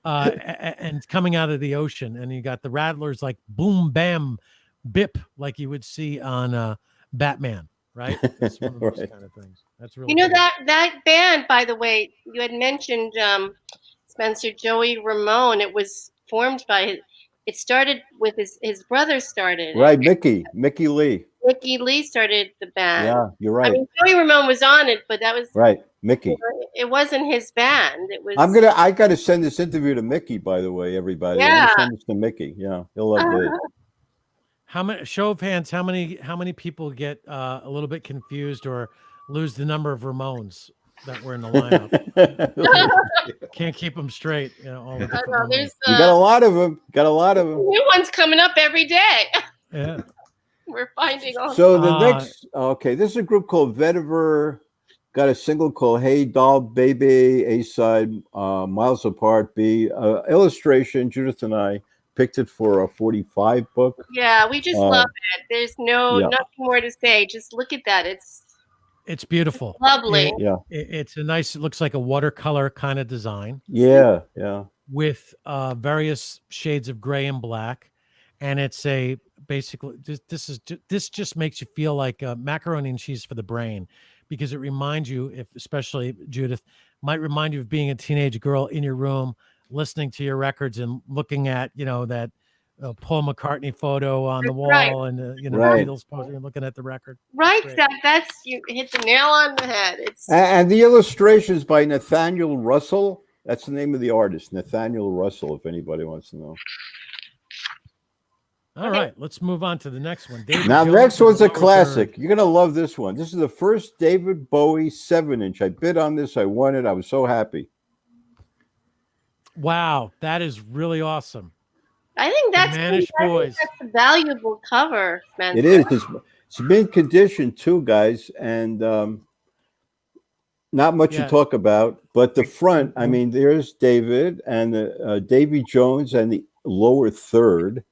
And coming out of the ocean. And you got the Rattlers like boom, bam, bip, like you would see on Batman. Right? That's one of those kind of things. That's really cool. that band, by the way, you had mentioned Spencer, Joey Ramone. It was formed by it started with his brother started. Right, Mickey Lee. Mickey Lee started the band. Yeah, you're right. I mean, Joey Ramone was on it, but that was right, Mickey. It wasn't his band. It was. I gotta send this interview to Mickey, by the way, everybody. Yeah. I'm gonna send this to Mickey. Yeah, he'll love it. How many show of hands? How many people get a little bit confused or lose the number of Ramones that were in the lineup? Can't keep them straight. You got a lot of them. New ones coming up every day. Yeah, we're finding all. So the next, this is a group called Vetiver. Got a single called "Hey Doll Baby," A side, "Miles Apart," B. Illustration. Judith and I picked it for a 45 book. Yeah, we just love it. There's nothing more to say. Just look at that. It's beautiful. It's lovely. It's a nice. It looks like a watercolor kind of design. Yeah. With various shades of gray and black, and it's basically this just makes you feel like macaroni and cheese for the brain, because it reminds you, especially Judith, might remind you of being a teenage girl in your room, listening to your records and looking at that Paul McCartney photo on the wall, and the Beatles poster, and looking at the record. Right, that's you hit the nail on the head. And the illustrations by Nathaniel Russell. That's the name of the artist, Nathaniel Russell. If anybody wants to know. All right, let's move on to the next one. Next one's a classic. You're gonna love this one. This is the first David Bowie 7-inch. I bid on this. I won it. I was so happy. Wow, that is really awesome. I think that's a valuable cover, Spencer. It is. It's mint condition too, guys, and not much to talk about. But the front, I mean, there's David and Davy Jones and the lower third.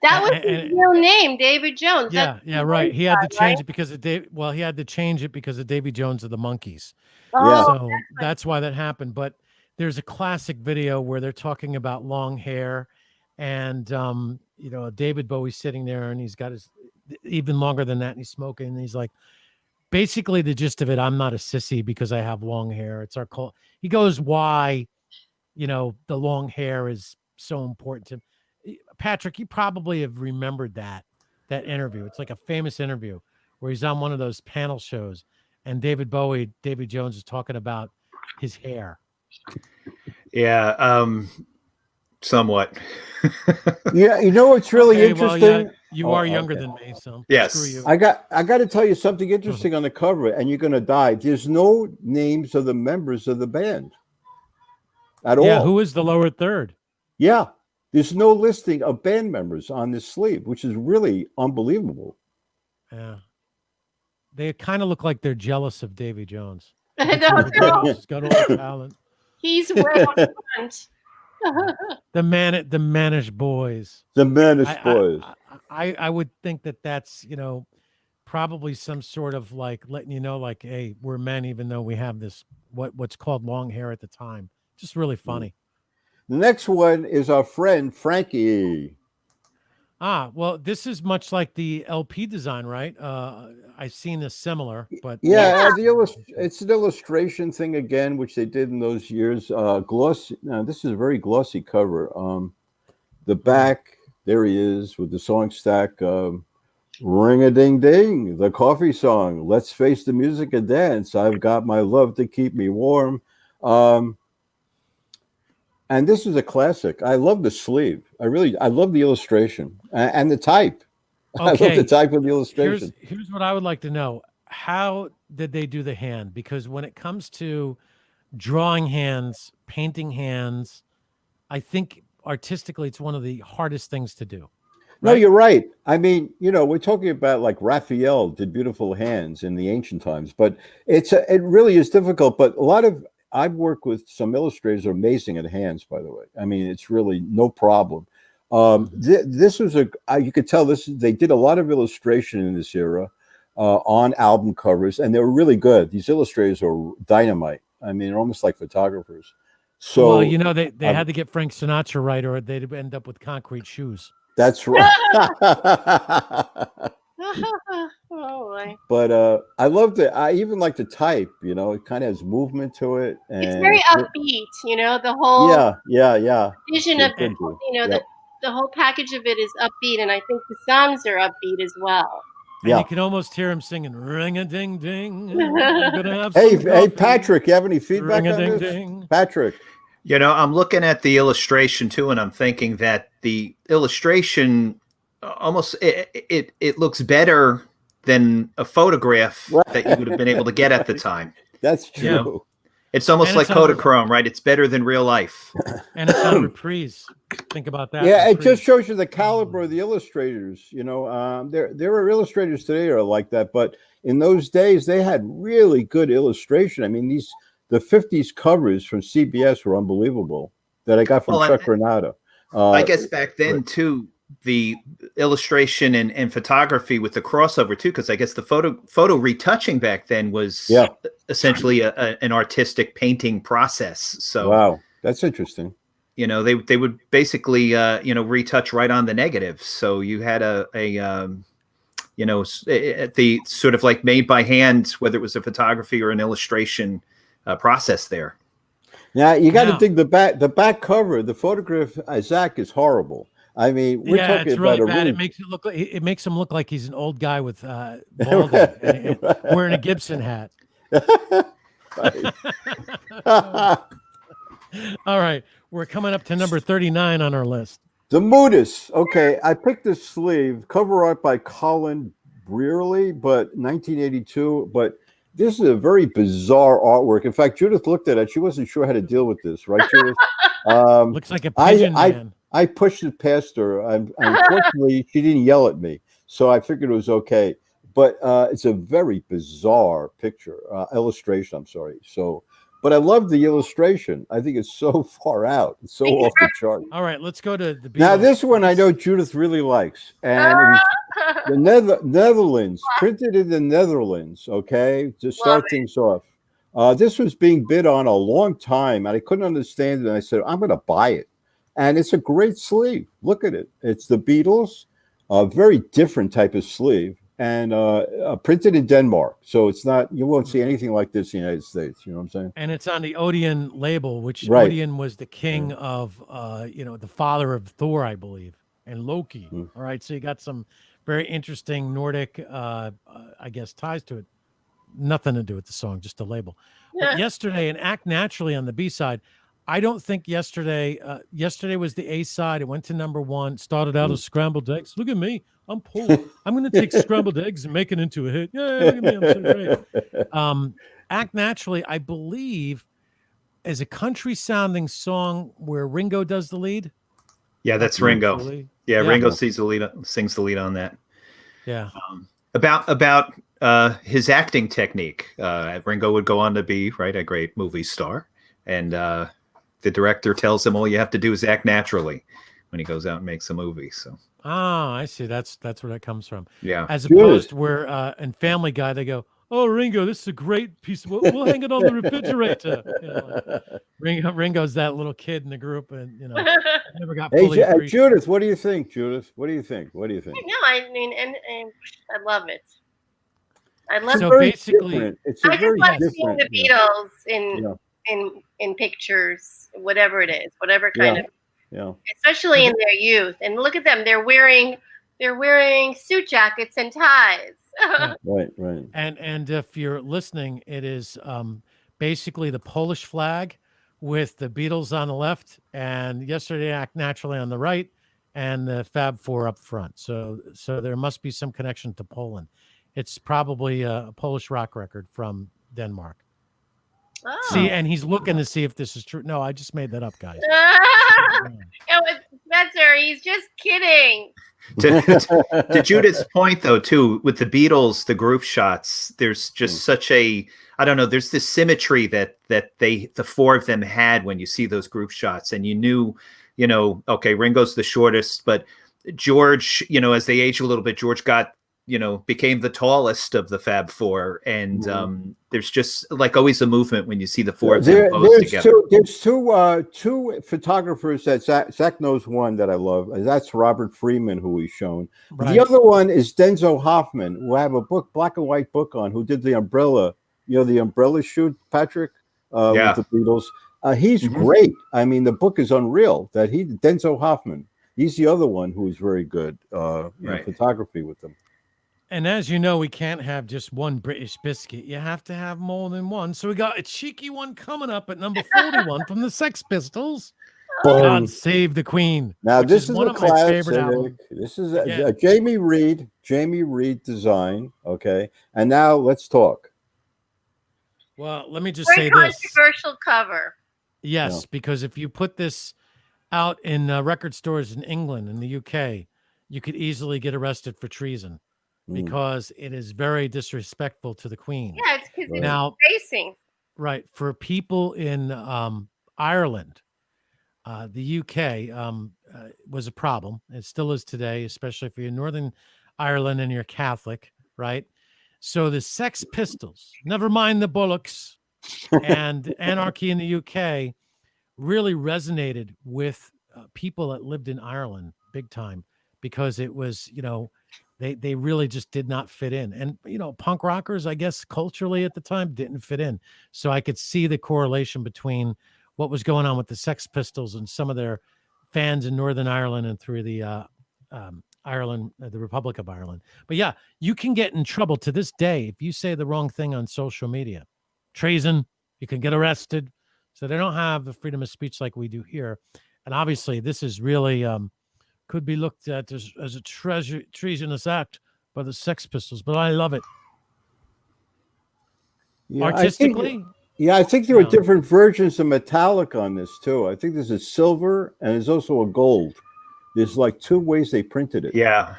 That was his real name, David Jones. Yeah, right. He had to change it because of he had to change it because of Davy Jones of the Monkees. Oh, so that's why that happened. But there's a classic video where they're talking about long hair, and David Bowie's sitting there, and he's got his even longer than that, and he's smoking, and he's like, basically the gist of it, I'm not a sissy because I have long hair. It's our cult. He goes, why, the long hair is so important to him. Patrick, you probably have remembered that interview. It's like a famous interview where he's on one of those panel shows, and David Jones is talking about his hair. Yeah, somewhat. Yeah, what's really interesting? Well, yeah, you are younger than me, so yes. Screw you. I got to tell you something interesting on the cover, and you're going to die. There's no names of the members of the band at all. Yeah, who is the lower third? Yeah, there's no listing of band members on this sleeve, which is really unbelievable. Yeah, they kind of look like they're jealous of Davy Jones. No, he's got all the talent. He's way up front. The Manish Boys. The Manish Boys. I would think that's probably some sort of like letting you know, like, hey, we're men, even though we have this what's called long hair at the time. Just really funny. The next one is our friend Frankie. Well, this is much like the LP design, right? I've seen a similar, but it's an illustration thing again, which they did in those years. Glossy. Now, this is a very glossy cover. The back, there he is with the song stack. Ring a ding ding, the coffee song. Let's face the music and dance. I've got my love to keep me warm. And this is a classic. I love the sleeve. I love the illustration and the type. Okay. I love the type of the illustration. Here's what I would like to know. How did they do the hand? Because when it comes to drawing hands, painting hands, I think artistically it's one of the hardest things to do. Right? No, you're right. I mean, we're talking about like Raphael did beautiful hands in the ancient times, but it really is difficult. But I've worked with some illustrators who are amazing at hands, by the way. I mean, it's really no problem. This was you could tell they did a lot of illustration in this era on album covers, and they were really good. These illustrators are dynamite. I mean, they're almost like photographers. So, well, they had to get Frank Sinatra right, or they'd end up with concrete shoes. That's right. Oh, but I loved it. I even like the type. It kind of has movement to it. And it's very upbeat. The whole vision of the whole package of it is upbeat, and I think the songs are upbeat as well. And you can almost hear him singing "Ring a Ding Ding." Hey, Patrick, you have any feedback on this? Ding. Patrick, I'm looking at the illustration too, and I'm thinking that the illustration almost it looks better than a photograph that you would have been able to get at the time. That's true. It's almost like Kodachrome, right? It's better than real life. And it's on reprise. Think about that. Yeah, it just shows you the caliber of the illustrators. There are illustrators today are like that, but in those days they had really good illustration. I mean, the 50s covers from CBS were unbelievable that I got from Chuck Granada. I guess back then too, the illustration and photography with the crossover too, because I guess the photo retouching back then was essentially an artistic painting process. So wow, that's interesting. They would basically retouch right on the negative. So you had the sort of like made by hand, whether it was a photography or an illustration process there. Now you got to dig the back cover. The photograph, Zach, is horrible. I mean, we're talking it's about really bad. It makes him look like he's an old guy with balding and wearing a Gibson hat. All right, we're coming up to number 39 on our list. The Moodus. Okay, I picked this sleeve, cover art by Colin Brearley, but 1982. But this is a very bizarre artwork. In fact, Judith looked at it. She wasn't sure how to deal with this, right, Judith? Looks like a pigeon man. I pushed it past her. Unfortunately, she didn't yell at me, so I figured it was okay. But it's a very bizarre picture, illustration. I'm sorry. So, but I love the illustration. I think it's so far out. It's so off the chart. All right, let's go to the Beatles. Now, this one I know Judith really likes. And the Netherlands, printed in the Netherlands, okay, to start things off. This was being bid on a long time, and I couldn't understand it. And I said, I'm going to buy it. And it's a great sleeve. Look at it. It's the Beatles, a very different type of sleeve, and printed in Denmark. So it's not, you won't see anything like this in the United States. You know what I'm saying? And it's on the Odeon label, which Odeon was the king of, the father of Thor, I believe, and Loki. All right. So you got some very interesting Nordic, I guess, ties to it. Nothing to do with the song, just the label. But yesterday, and Act Naturally on the B side, I don't think yesterday was the A side. It went to number 1, started out as scrambled eggs. Look at me. I'm Polish. I'm going to take scrambled eggs and make it into a hit. Yeah, look at me. I'm so great. Act Naturally, I believe, is a country sounding song where Ringo does the lead. Yeah, that's Ringo. Yeah, Ringo sings the lead on that. Yeah. About his acting technique. Ringo would go on to be a great movie star, and the director tells him all you have to do is act naturally when he goes out and makes a movie. So I see. That's where that comes from. Yeah. As opposed to where in Family Guy they go, "Oh, Ringo, this is a great piece. We'll hang it on the refrigerator." Ringo's that little kid in the group, and never got fully appreciated. Judith, what do you think? Judith, what do you think? No, I mean, and I love it. I love so basically, I just like seeing the Beatles in pictures, whatever it is, whatever kind of, especially in their youth. And look at them; they're wearing suit jackets and ties. Right. And if you're listening, it is basically the Polish flag with the Beatles on the left, and Yesterday Act Naturally on the right, and the Fab Four up front. So there must be some connection to Poland. It's probably a Polish rock record from Denmark. Oh. See, and he's looking to see if this is true. No, I just made that up, guys. Spencer, he's just kidding. To Judith's point, though, too, with the Beatles, the group shots, there's just such a, I don't know, there's this symmetry that the four of them had when you see those group shots, and you knew, okay, Ringo's the shortest, but George, as they age a little bit, George became the tallest of the Fab Four, and there's just always a movement when you see the four of them posed together. There's two photographers that Zach knows one that I love. And that's Robert Freeman, who we've shown. Right. The other one is Denzo Hoffman, who I have a book, black and white book on, who did the umbrella, the umbrella shoot, Patrick, with the Beatles. He's great. I mean, the book is unreal. Denzo Hoffman. He's the other one who is very good in photography with them. And as you know, we can't have just one British biscuit. You have to have more than one. So we got a cheeky one coming up at number 41 from the Sex Pistols. God Save the Queen. Now, this is one of my favorite albums. This is a Jamie Reed design. Okay. And now let's talk. Well, let me just say this. Controversial cover. Yes, because if you put this out in record stores in England and the UK, you could easily get arrested for treason. Because it is very disrespectful to the Queen. Yeah, it's because it's racing. Right. For people in Ireland, the UK was a problem. It still is today, especially if you're in Northern Ireland and you're Catholic, right? So the Sex Pistols, never mind the Bollocks, and Anarchy in the UK really resonated with people that lived in Ireland big time, because it was, they really just did not fit in. And, punk rockers, I guess, culturally at the time didn't fit in. So I could see the correlation between what was going on with the Sex Pistols and some of their fans in Northern Ireland and through the Ireland, the Republic of Ireland. But yeah, you can get in trouble to this day if you say the wrong thing on social media. Treason, you can get arrested. So they don't have the freedom of speech like we do here. And obviously this is really... could be looked at as a treasonous act by the Sex Pistols, but I love it. Artistically? I think there are different versions of metallic on this too. I think there's a silver and there's also a gold. There's like two ways they printed it. Yeah.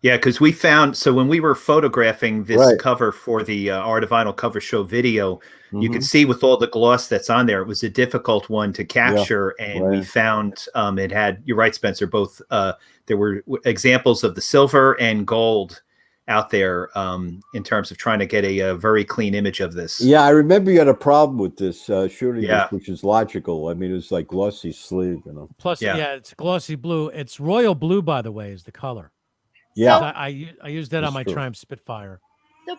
Yeah, because we found, so when we were photographing this cover for the Art of Vinyl cover show video, you could see with all the gloss that's on there, it was a difficult one to capture. And we found it had, you're right, Spencer, both there were examples of the silver and gold out there in terms of trying to get a very clean image of this. Yeah, I remember you had a problem with this shooting this, which is logical. I mean, it was like glossy sleeve, you know. Plus, it's glossy blue. It's royal blue, by the way, is the color. Yeah, So, I used that on my Triumph Spitfire. So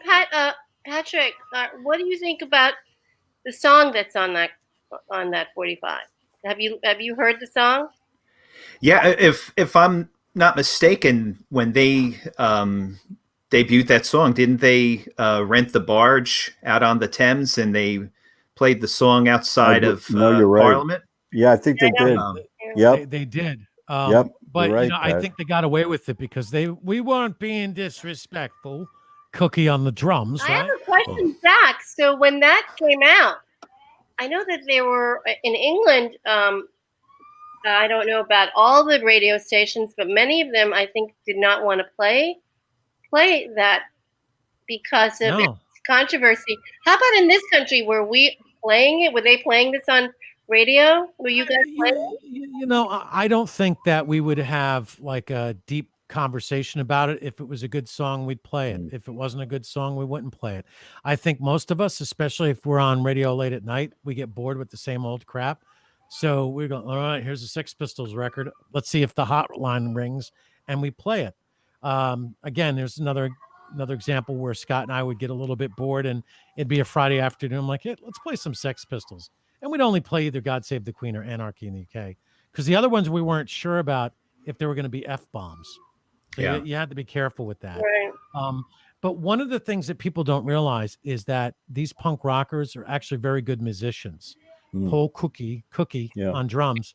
Patrick, what do you think about the song that's on that 45? Have you heard the song? Yeah, if I'm not mistaken, when they debuted that song, didn't they rent the barge out on the Thames and they played the song outside of you're right. Parliament? Yeah, I think they did. They did. But right, I think they got away with it because we weren't being disrespectful. Cookie on the drums, I right? have a question, Zach. So when that came out, I know that they were in England. I don't know about all the radio stations, but many of them, I think, did not want to play that because of its controversy. How about in this country? Were we playing it? Were they playing this on radio? Were you guys playing? You know, I don't think that we would have like a deep conversation about it. If it was a good song, we'd play it. If it wasn't a good song, we wouldn't play it. I think most of us, especially if we're on radio late at night, we get bored with the same old crap. So we go, all right, here's a Sex Pistols record. Let's see if the hotline rings, and we play it. Again, there's another example where Scott and I would get a little bit bored, and it'd be a Friday afternoon. I'm like, hey, let's play some Sex Pistols. And we'd only play either God Save the Queen or Anarchy in the UK. Because the other ones we weren't sure about if there were going to be F-bombs. So you had to be careful with that. Right. But one of the things that people don't realize is that these punk rockers are actually very good musicians. Paul Cookie on drums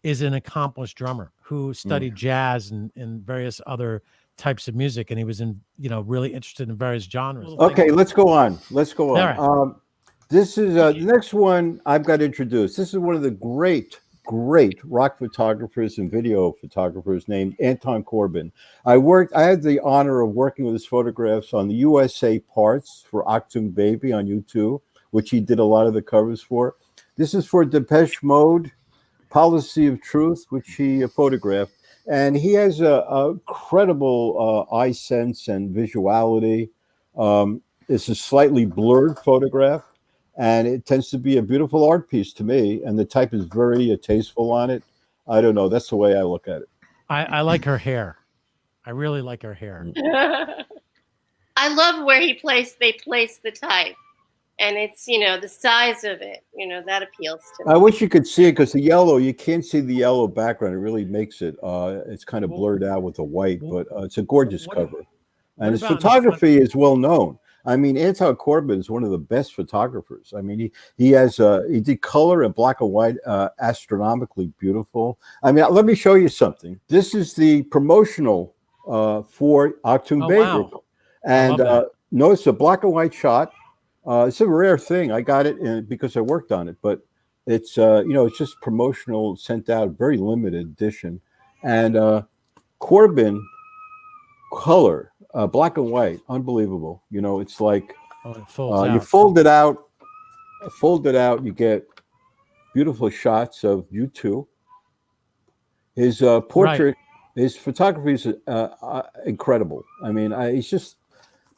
is an accomplished drummer who studied jazz and various other types of music. And he was really interested in various genres. Okay, let's go on. All right. This is the next one I've got introduced. This is one of the great rock photographers and video photographers named Anton Corbijn. I had the honor of working with his photographs on the USA parts for Achtung Baby on YouTube, which he did a lot of the covers for. This is for Depeche Mode, Policy of Truth, which he photographed. And he has a credible eye sense and visuality. It's a slightly blurred photograph, and it tends to be a beautiful art piece to me. And the type is very tasteful on it. I don't know. That's the way I look at it. I like her hair. I really like her hair. I love where they place the type. And it's, the size of it, that appeals to me. I wish you could see it because the yellow, you can't see the yellow background. It really makes it, it's kind of blurred out with the white, but it's a gorgeous cover. And his photography is well known. I mean, Anton Corbijn is one of the best photographers. I mean, he did color and black and white, astronomically beautiful. I mean, let me show you something. This is the promotional for Achtung Baby. Wow. And notice a black and white shot. It's a rare thing. I got it because I worked on it, but it's it's just promotional, sent out, very limited edition. And Corbijn color, black and white, unbelievable. It's like you fold it out, you get beautiful shots of you two. His portrait, his photography is incredible. I mean, he's just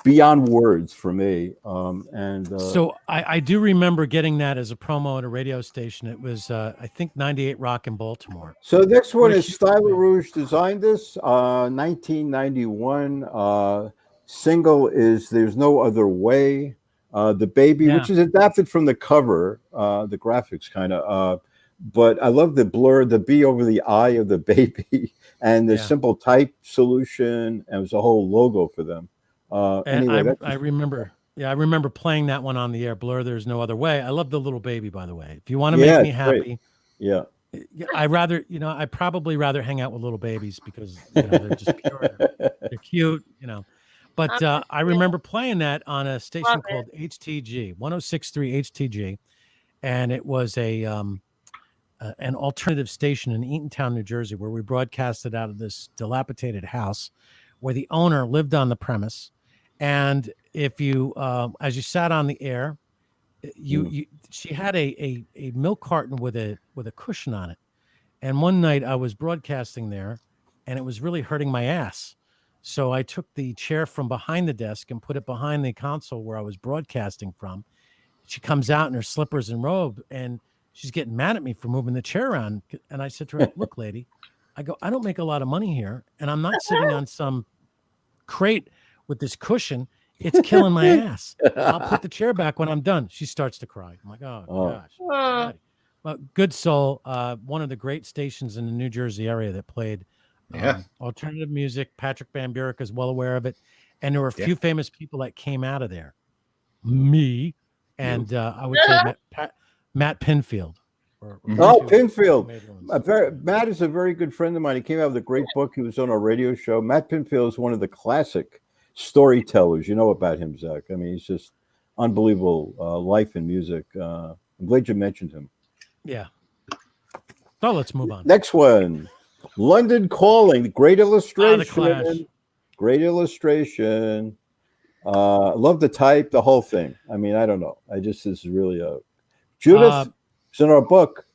beyond words for me. So I do remember getting that as a promo at a radio station. It was I think 98 Rock in Baltimore. So the next one is Style Rouge designed this 1991 single is There's No Other Way. The baby, which is adapted from the cover, the graphics kind of, but I love the blur, the B over the I of the baby and the simple type solution. And it was a whole logo for them. Anyway, I remember playing that one on the air. Blur, There's No Other Way. I love the little baby, by the way. If you want to make me happy, I probably rather hang out with little babies because they're just pure, they're cute, But I remember playing that on a station called HTG 106.3 HTG, and it was an alternative station in Eatontown, New Jersey, where we broadcasted out of this dilapidated house where the owner lived on the premise. And if you, as you sat on the air, she had a milk carton with a cushion on it. And one night I was broadcasting there, and it was really hurting my ass. So I took the chair from behind the desk and put it behind the console where I was broadcasting from. She comes out in her slippers and robe, and she's getting mad at me for moving the chair around. And I said to her, look, lady, I go, I don't make a lot of money here, and I'm not sitting on some crate with this cushion. It's killing my ass. I'll put the chair back when I'm done. She starts to cry. I'm like, oh gosh. Well, good soul. One of the great stations in the New Jersey area that played alternative music. Patrick Bamburak is well aware of it. And there were a few famous people that came out of there. Me and I would say Matt Pinfield. Pinfield. Matt is a very good friend of mine. He came out with a great book. He was on our radio show. Matt Pinfield is one of the classic storytellers. You know about him, Zach. I mean, he's just unbelievable life in music. I'm glad you mentioned him. Yeah. So let's move on. Next one. London Calling. Great illustration. The Clash. Great illustration. Love the type, the whole thing. I mean, I don't know. This is really a Judith. It's in our book.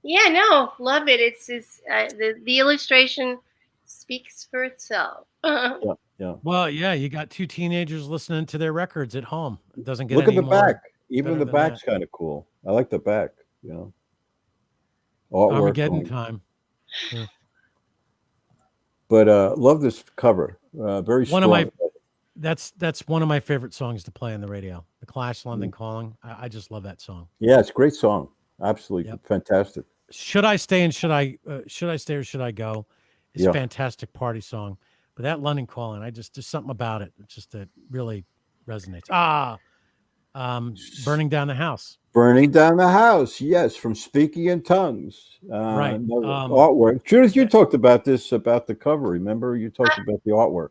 Yeah, no, love it. It's the illustration speaks for itself. Yeah. Well, yeah, you got two teenagers listening to their records at home. It doesn't get Look at the more back. Even the back's kind of cool. I like the back. You know, artwork. Armageddon time. Yeah. But love this cover. Very strong. That's one of my favorite songs to play on the radio. The Clash, London Calling. I just love that song. Yeah, it's a great song. Absolutely fantastic. Should I stay and should I stay or should I go? It's a fantastic party song. But that London Calling, there's something about it. It's just that really resonates. Burning Down the House. Burning Down the House. Yes, from Speaking in Tongues. Right. Artwork. Judith, you talked about this, about the cover. Remember, you talked about the artwork.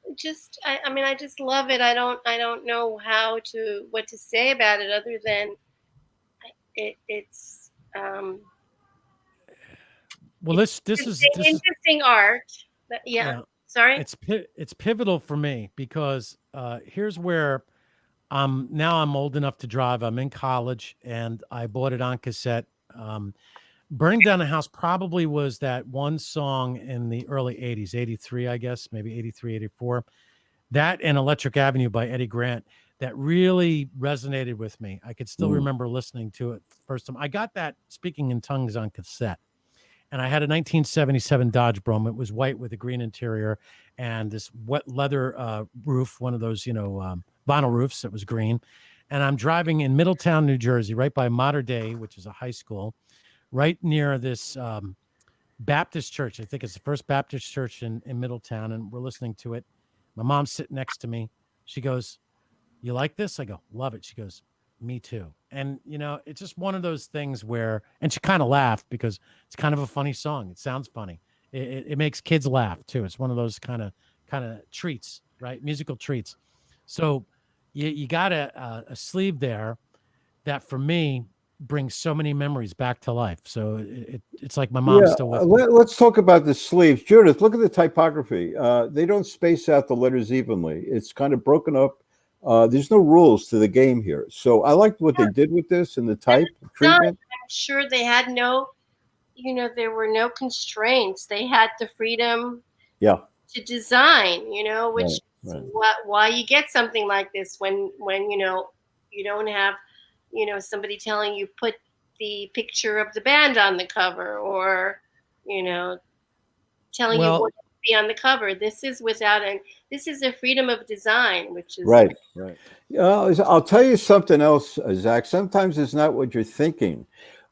I just love it. I don't know what to say about it other than it's well, this is interesting art. But sorry. It's pivotal for me because here's where now I'm old enough to drive. I'm in college and I bought it on cassette. Burning Down the House probably was that one song in the early 80s, 83, I guess, maybe 83, 84. That and Electric Avenue by Eddie Grant that really resonated with me. I could still remember listening to it first time. I got that Speaking in Tongues on cassette. And I had a 1977 Dodge Brougham. It was white with a green interior and this wet leather roof, one of those, vinyl roofs that was green. And I'm driving in Middletown, New Jersey, right by Mater Dei, which is a high school, right near this Baptist church. I think it's the First Baptist Church in Middletown. And we're listening to it. My mom's sitting next to me. She goes, "You like this?" I go, "Love it." She goes, "Me too." And, it's just one of those things where, and she kind of laughed because it's kind of a funny song. It sounds funny. It makes kids laugh too. It's one of those kind of treats, right? Musical treats. So you got a sleeve there that for me brings so many memories back to life. So it's like my mom's still with me. Let's talk about the sleeves. Judith, look at the typography. They don't space out the letters evenly. It's kind of broken up. There's no rules to the game here. So I liked what they did with this and the type treatment. I'm sure they had there were no constraints. They had the freedom to design, which is why you get something like this when you don't have, somebody telling you put the picture of the band on the cover or, telling you what to be on the cover. This is a freedom of design, which is right. I'll tell you something else, Zach. Sometimes it's not what you're thinking.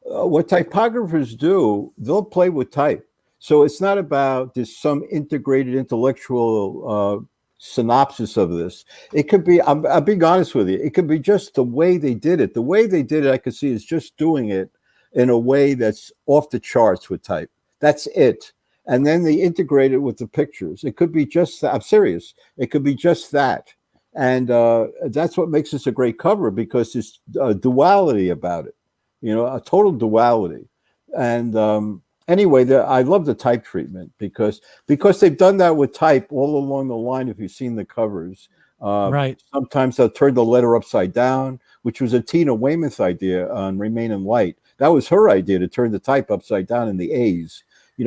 What typographers do, they'll play with type. So it's not about this some integrated intellectual synopsis of this. It could be, I'm being honest with you, it could be just the way they did it. The way they did it, I could see, is just doing it in a way that's off the charts with type. That's it. And then they integrate it with the pictures. It could be just that. I'm serious. It could be just that. And that's what makes this a great cover, because there's a duality about it, a total duality. And Anyway, I love the type treatment because they've done that with type all along the line. If you've seen the covers, Right. sometimes they'll turn the letter upside down, which was a Tina Weymouth idea on Remain in Light. That was her idea, to turn the type upside down in the A's.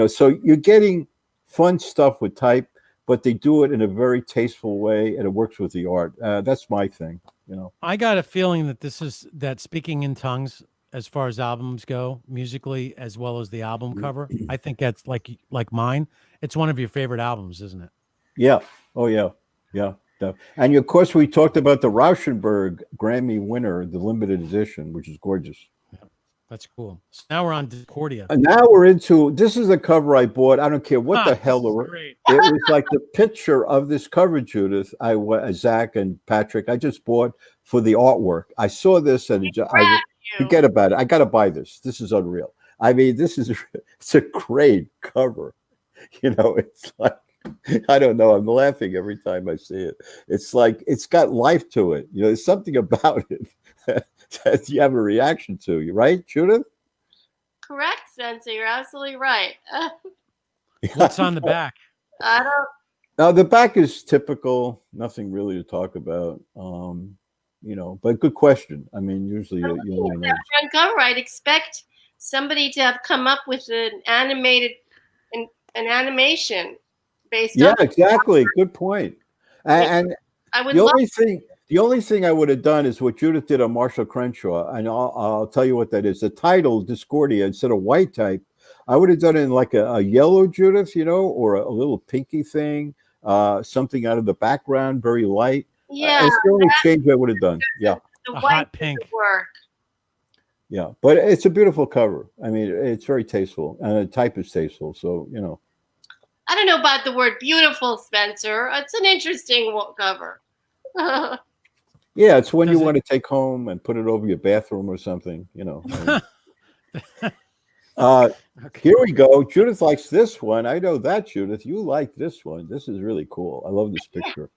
So you're getting fun stuff with type, but they do it in a very tasteful way, and it works with the art. That's my thing. I got a feeling that Speaking in Tongues, as far as albums go, musically as well as the album cover, I think that's like mine. It's one of your favorite albums, isn't it? Yeah. Oh yeah. Yeah. And of course, we talked about the Rauschenberg Grammy winner, the limited edition, which is gorgeous. That's cool. So now we're on Discordia. And now we're into, this is a cover I bought. I don't care what the hell. It was like the picture of this cover, Judith, Zach and Patrick, I just bought for the artwork. I saw this and I forget about it. I got to buy this. This is unreal. I mean, it's a great cover. It's like, I don't know. I'm laughing every time I see it. It's like, it's got life to it. There's something about it that you have a reaction to. You right, Judith? Correct, Spencer. You're absolutely right. What's on the back? I don't. Now the back is typical. Nothing really to talk about. But good question. I mean, usually you only know. Front cover, I'd expect somebody to have come up with an animation based on. Yeah, exactly. Good point. And I would the only thing I would have done is what Judith did on Marshall Crenshaw, and I'll tell you what that is. The title, Discordia, instead of white type, I would have done it in like a yellow, Judith, or a little pinky thing, something out of the background, very light. Yeah, it's the only change I would have done. Yeah, the A white hot pink. work. Yeah, but it's a beautiful cover. I mean, it's very tasteful, and the type is tasteful. So I don't know about the word beautiful, Spencer. It's an interesting cover. Yeah, it's when you want to take home and put it over your bathroom or something, Here we go. Judith likes this one. I know that, Judith. You like this one. This is really cool. I love this picture.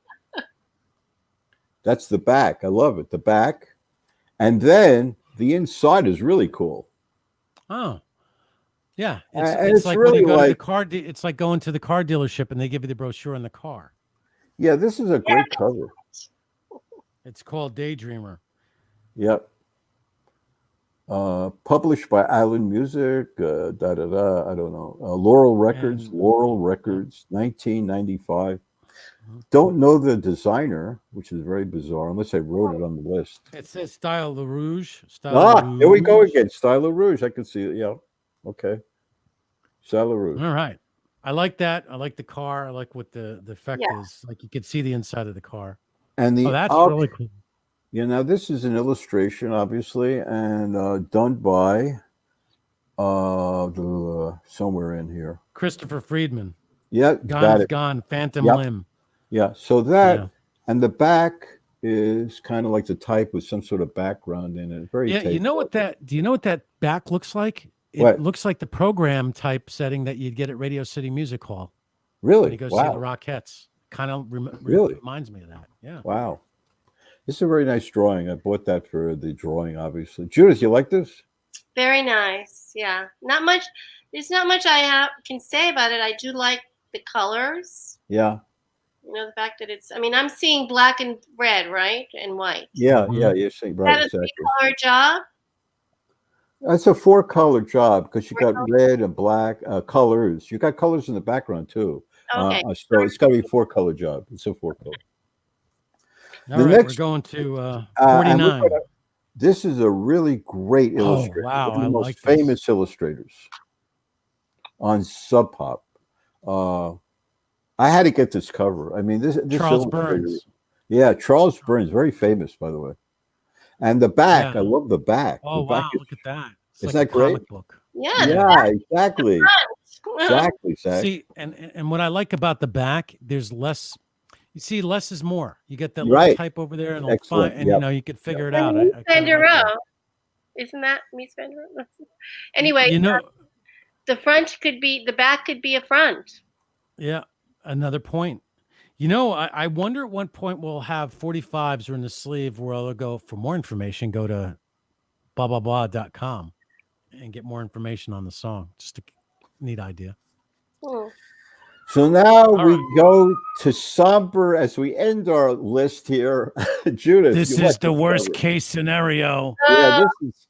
That's the back. I love it. The back. And then the inside is really cool. Oh. Yeah. It's like really when you go like, to the it's like going to the car dealership and they give you the brochure in the car. Yeah, this is a great cover. It's called Daydreamer. Yep. Published by Island Music, I don't know. Laurel Records, 1995. Don't know the designer, which is very bizarre, unless I wrote it on the list. It says Style Le Rouge. Here we go again. Style Le Rouge. I can see it. Yeah. Okay. Style Le Rouge. All right. I like that. I like the car. I like what the effect is. Like you could see the inside of the car. And that's really cool. Yeah, now this is an illustration, obviously, and done by somewhere in here. Christopher Friedman. Yeah, Gone is Gone, Phantom Limb. Yeah, so that, and the back is kind of like the type with some sort of background in it. Very tasteful. Do you know what that back looks like? It looks like the program type setting that you'd get at Radio City Music Hall. Really? When you go see the Rockettes. Kind of reminds me of that. Yeah. Wow. This is a very nice drawing. I bought that for the drawing, obviously. Judith, you like this? Very nice. Yeah. Not much. There's not much I can say about it. I do like the colors. Yeah. The fact that I'm seeing black and red, right? And white. Yeah, you're seeing right. Is that a three-color job? That's a 4-color job because you got red and black colors. You got colors in the background too. Okay. So it's got to be a 4-color job. It's a 4-color. All right, we're going to 49. This is a really great illustrator. Wow, one of the most famous illustrators on Sub Pop. I had to get this cover. I mean, this Charles Burns. Yeah, Charles Burns, very famous, by the way. And the back, I love the back. Oh, wow, look at that. Isn't that great? Comic book. Yeah, exactly. Exactly, Zach. See, and what I like about the back, there's less. You see, less is more. You get that little type over there, and you could figure it out. Isn't that Miss Fendero? Anyway, the back could be a front. Yeah, another point. I wonder at what point we'll have 45s or in the sleeve where I'll go for more information. Go to blah blah blah.com and get more information on the song. neat idea. Hmm. So now we right. go to somber as we end our list here. Judith, This you is like the this worst cover. case scenario. Yeah, this is.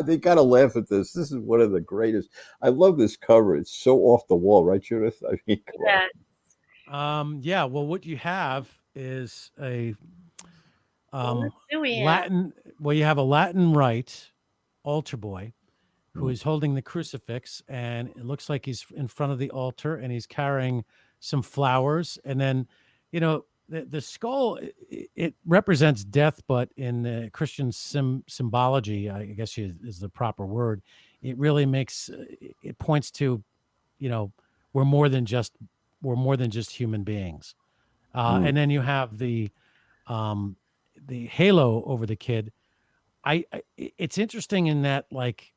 They gotta laugh at this. This is one of the greatest. I love this cover. It's so off the wall, right, Judith? I mean, come on. Yeah. Yeah. Well, what you have is a What do we have? Latin. Well, you have a Latin rite altar boy who Mm. is holding the crucifix, and it looks like he's in front of the altar, and he's carrying some flowers, and then, the skull, it represents death, but in the Christian symbology, I guess is the proper word. It really makes it points to, you know, we're more than just human beings. Mm. And then you have the halo over the kid. It's interesting in that, like,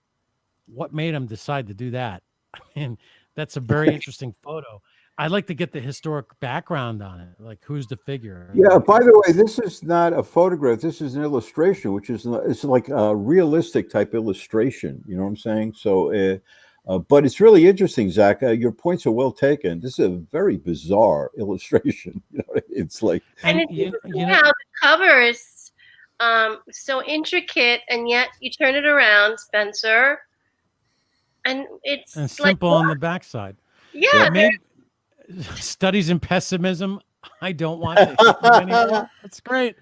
what made him decide to do that? I mean, that's a very interesting photo. I'd like to get the historic background on it. Like, who's the figure? Yeah. By the way, this is not a photograph. This is an illustration, which is it's like a realistic type illustration. You know what I'm saying? So, but it's really interesting, Zach. Your points are well taken. This is a very bizarre illustration. You know, it's like, And it's interesting how the cover is so intricate, and yet you turn it around, Spencer, and it's and like, simple on the backside. yeah, Maybe studies in pessimism. I don't want to hit them anymore. That's great.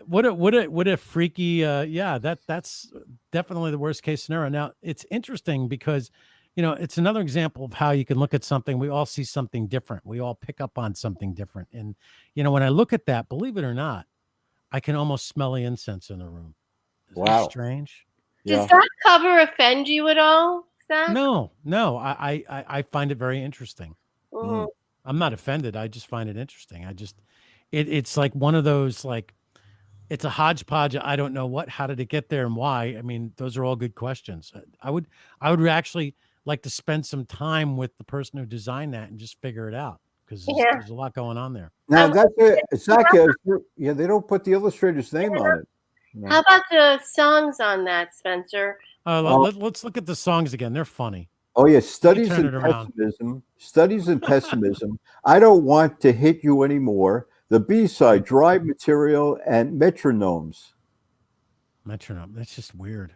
What a freaky that's definitely the worst case scenario. Now, it's interesting because, it's another example of how you can look at something. We all see something different. We all pick up on something different. And, when I look at that, believe it or not, I can almost smell the incense in the room. Isn't that strange? Does that cover offend you at all, Zach? No. I find it very interesting. Mhm. I'm not offended. I just find it interesting. It's like one of those, like, it's a hodgepodge. I don't know how did it get there and why? I mean, those are all good questions. I would actually like to spend some time with the person who designed that and just figure it out, because there's a lot going on there. now that's it. Zach, yeah, they don't put the illustrator's name on it. No. How about the songs on that, Spencer? Let's look at the songs again. They're funny. Oh yeah, studies turn in it around. pessimism. Studies in pessimism. I don't want to hit you anymore. The B-side, dry material and metronomes. Metronome. That's just weird.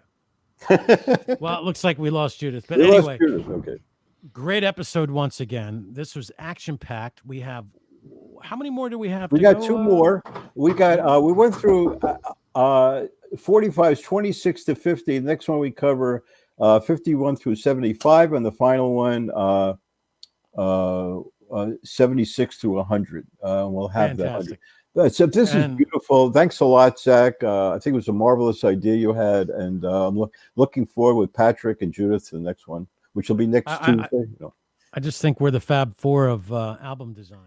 Well, it looks like we lost Judith. But We lost anyway, Judith. Okay. Great episode once again. This was action-packed. We have, how many more do we have? We got two more. We got we went through 45s, 26 to 50. The next one we cover 51 through 75, and the final one 76 to 100. We'll have Fantastic. that. So this is beautiful. Thanks a lot, Zach. I think it was a marvelous idea you had, and I'm looking forward with Patrick and Judith to the next one, which will be next Tuesday. I just think we're the Fab Four of album design.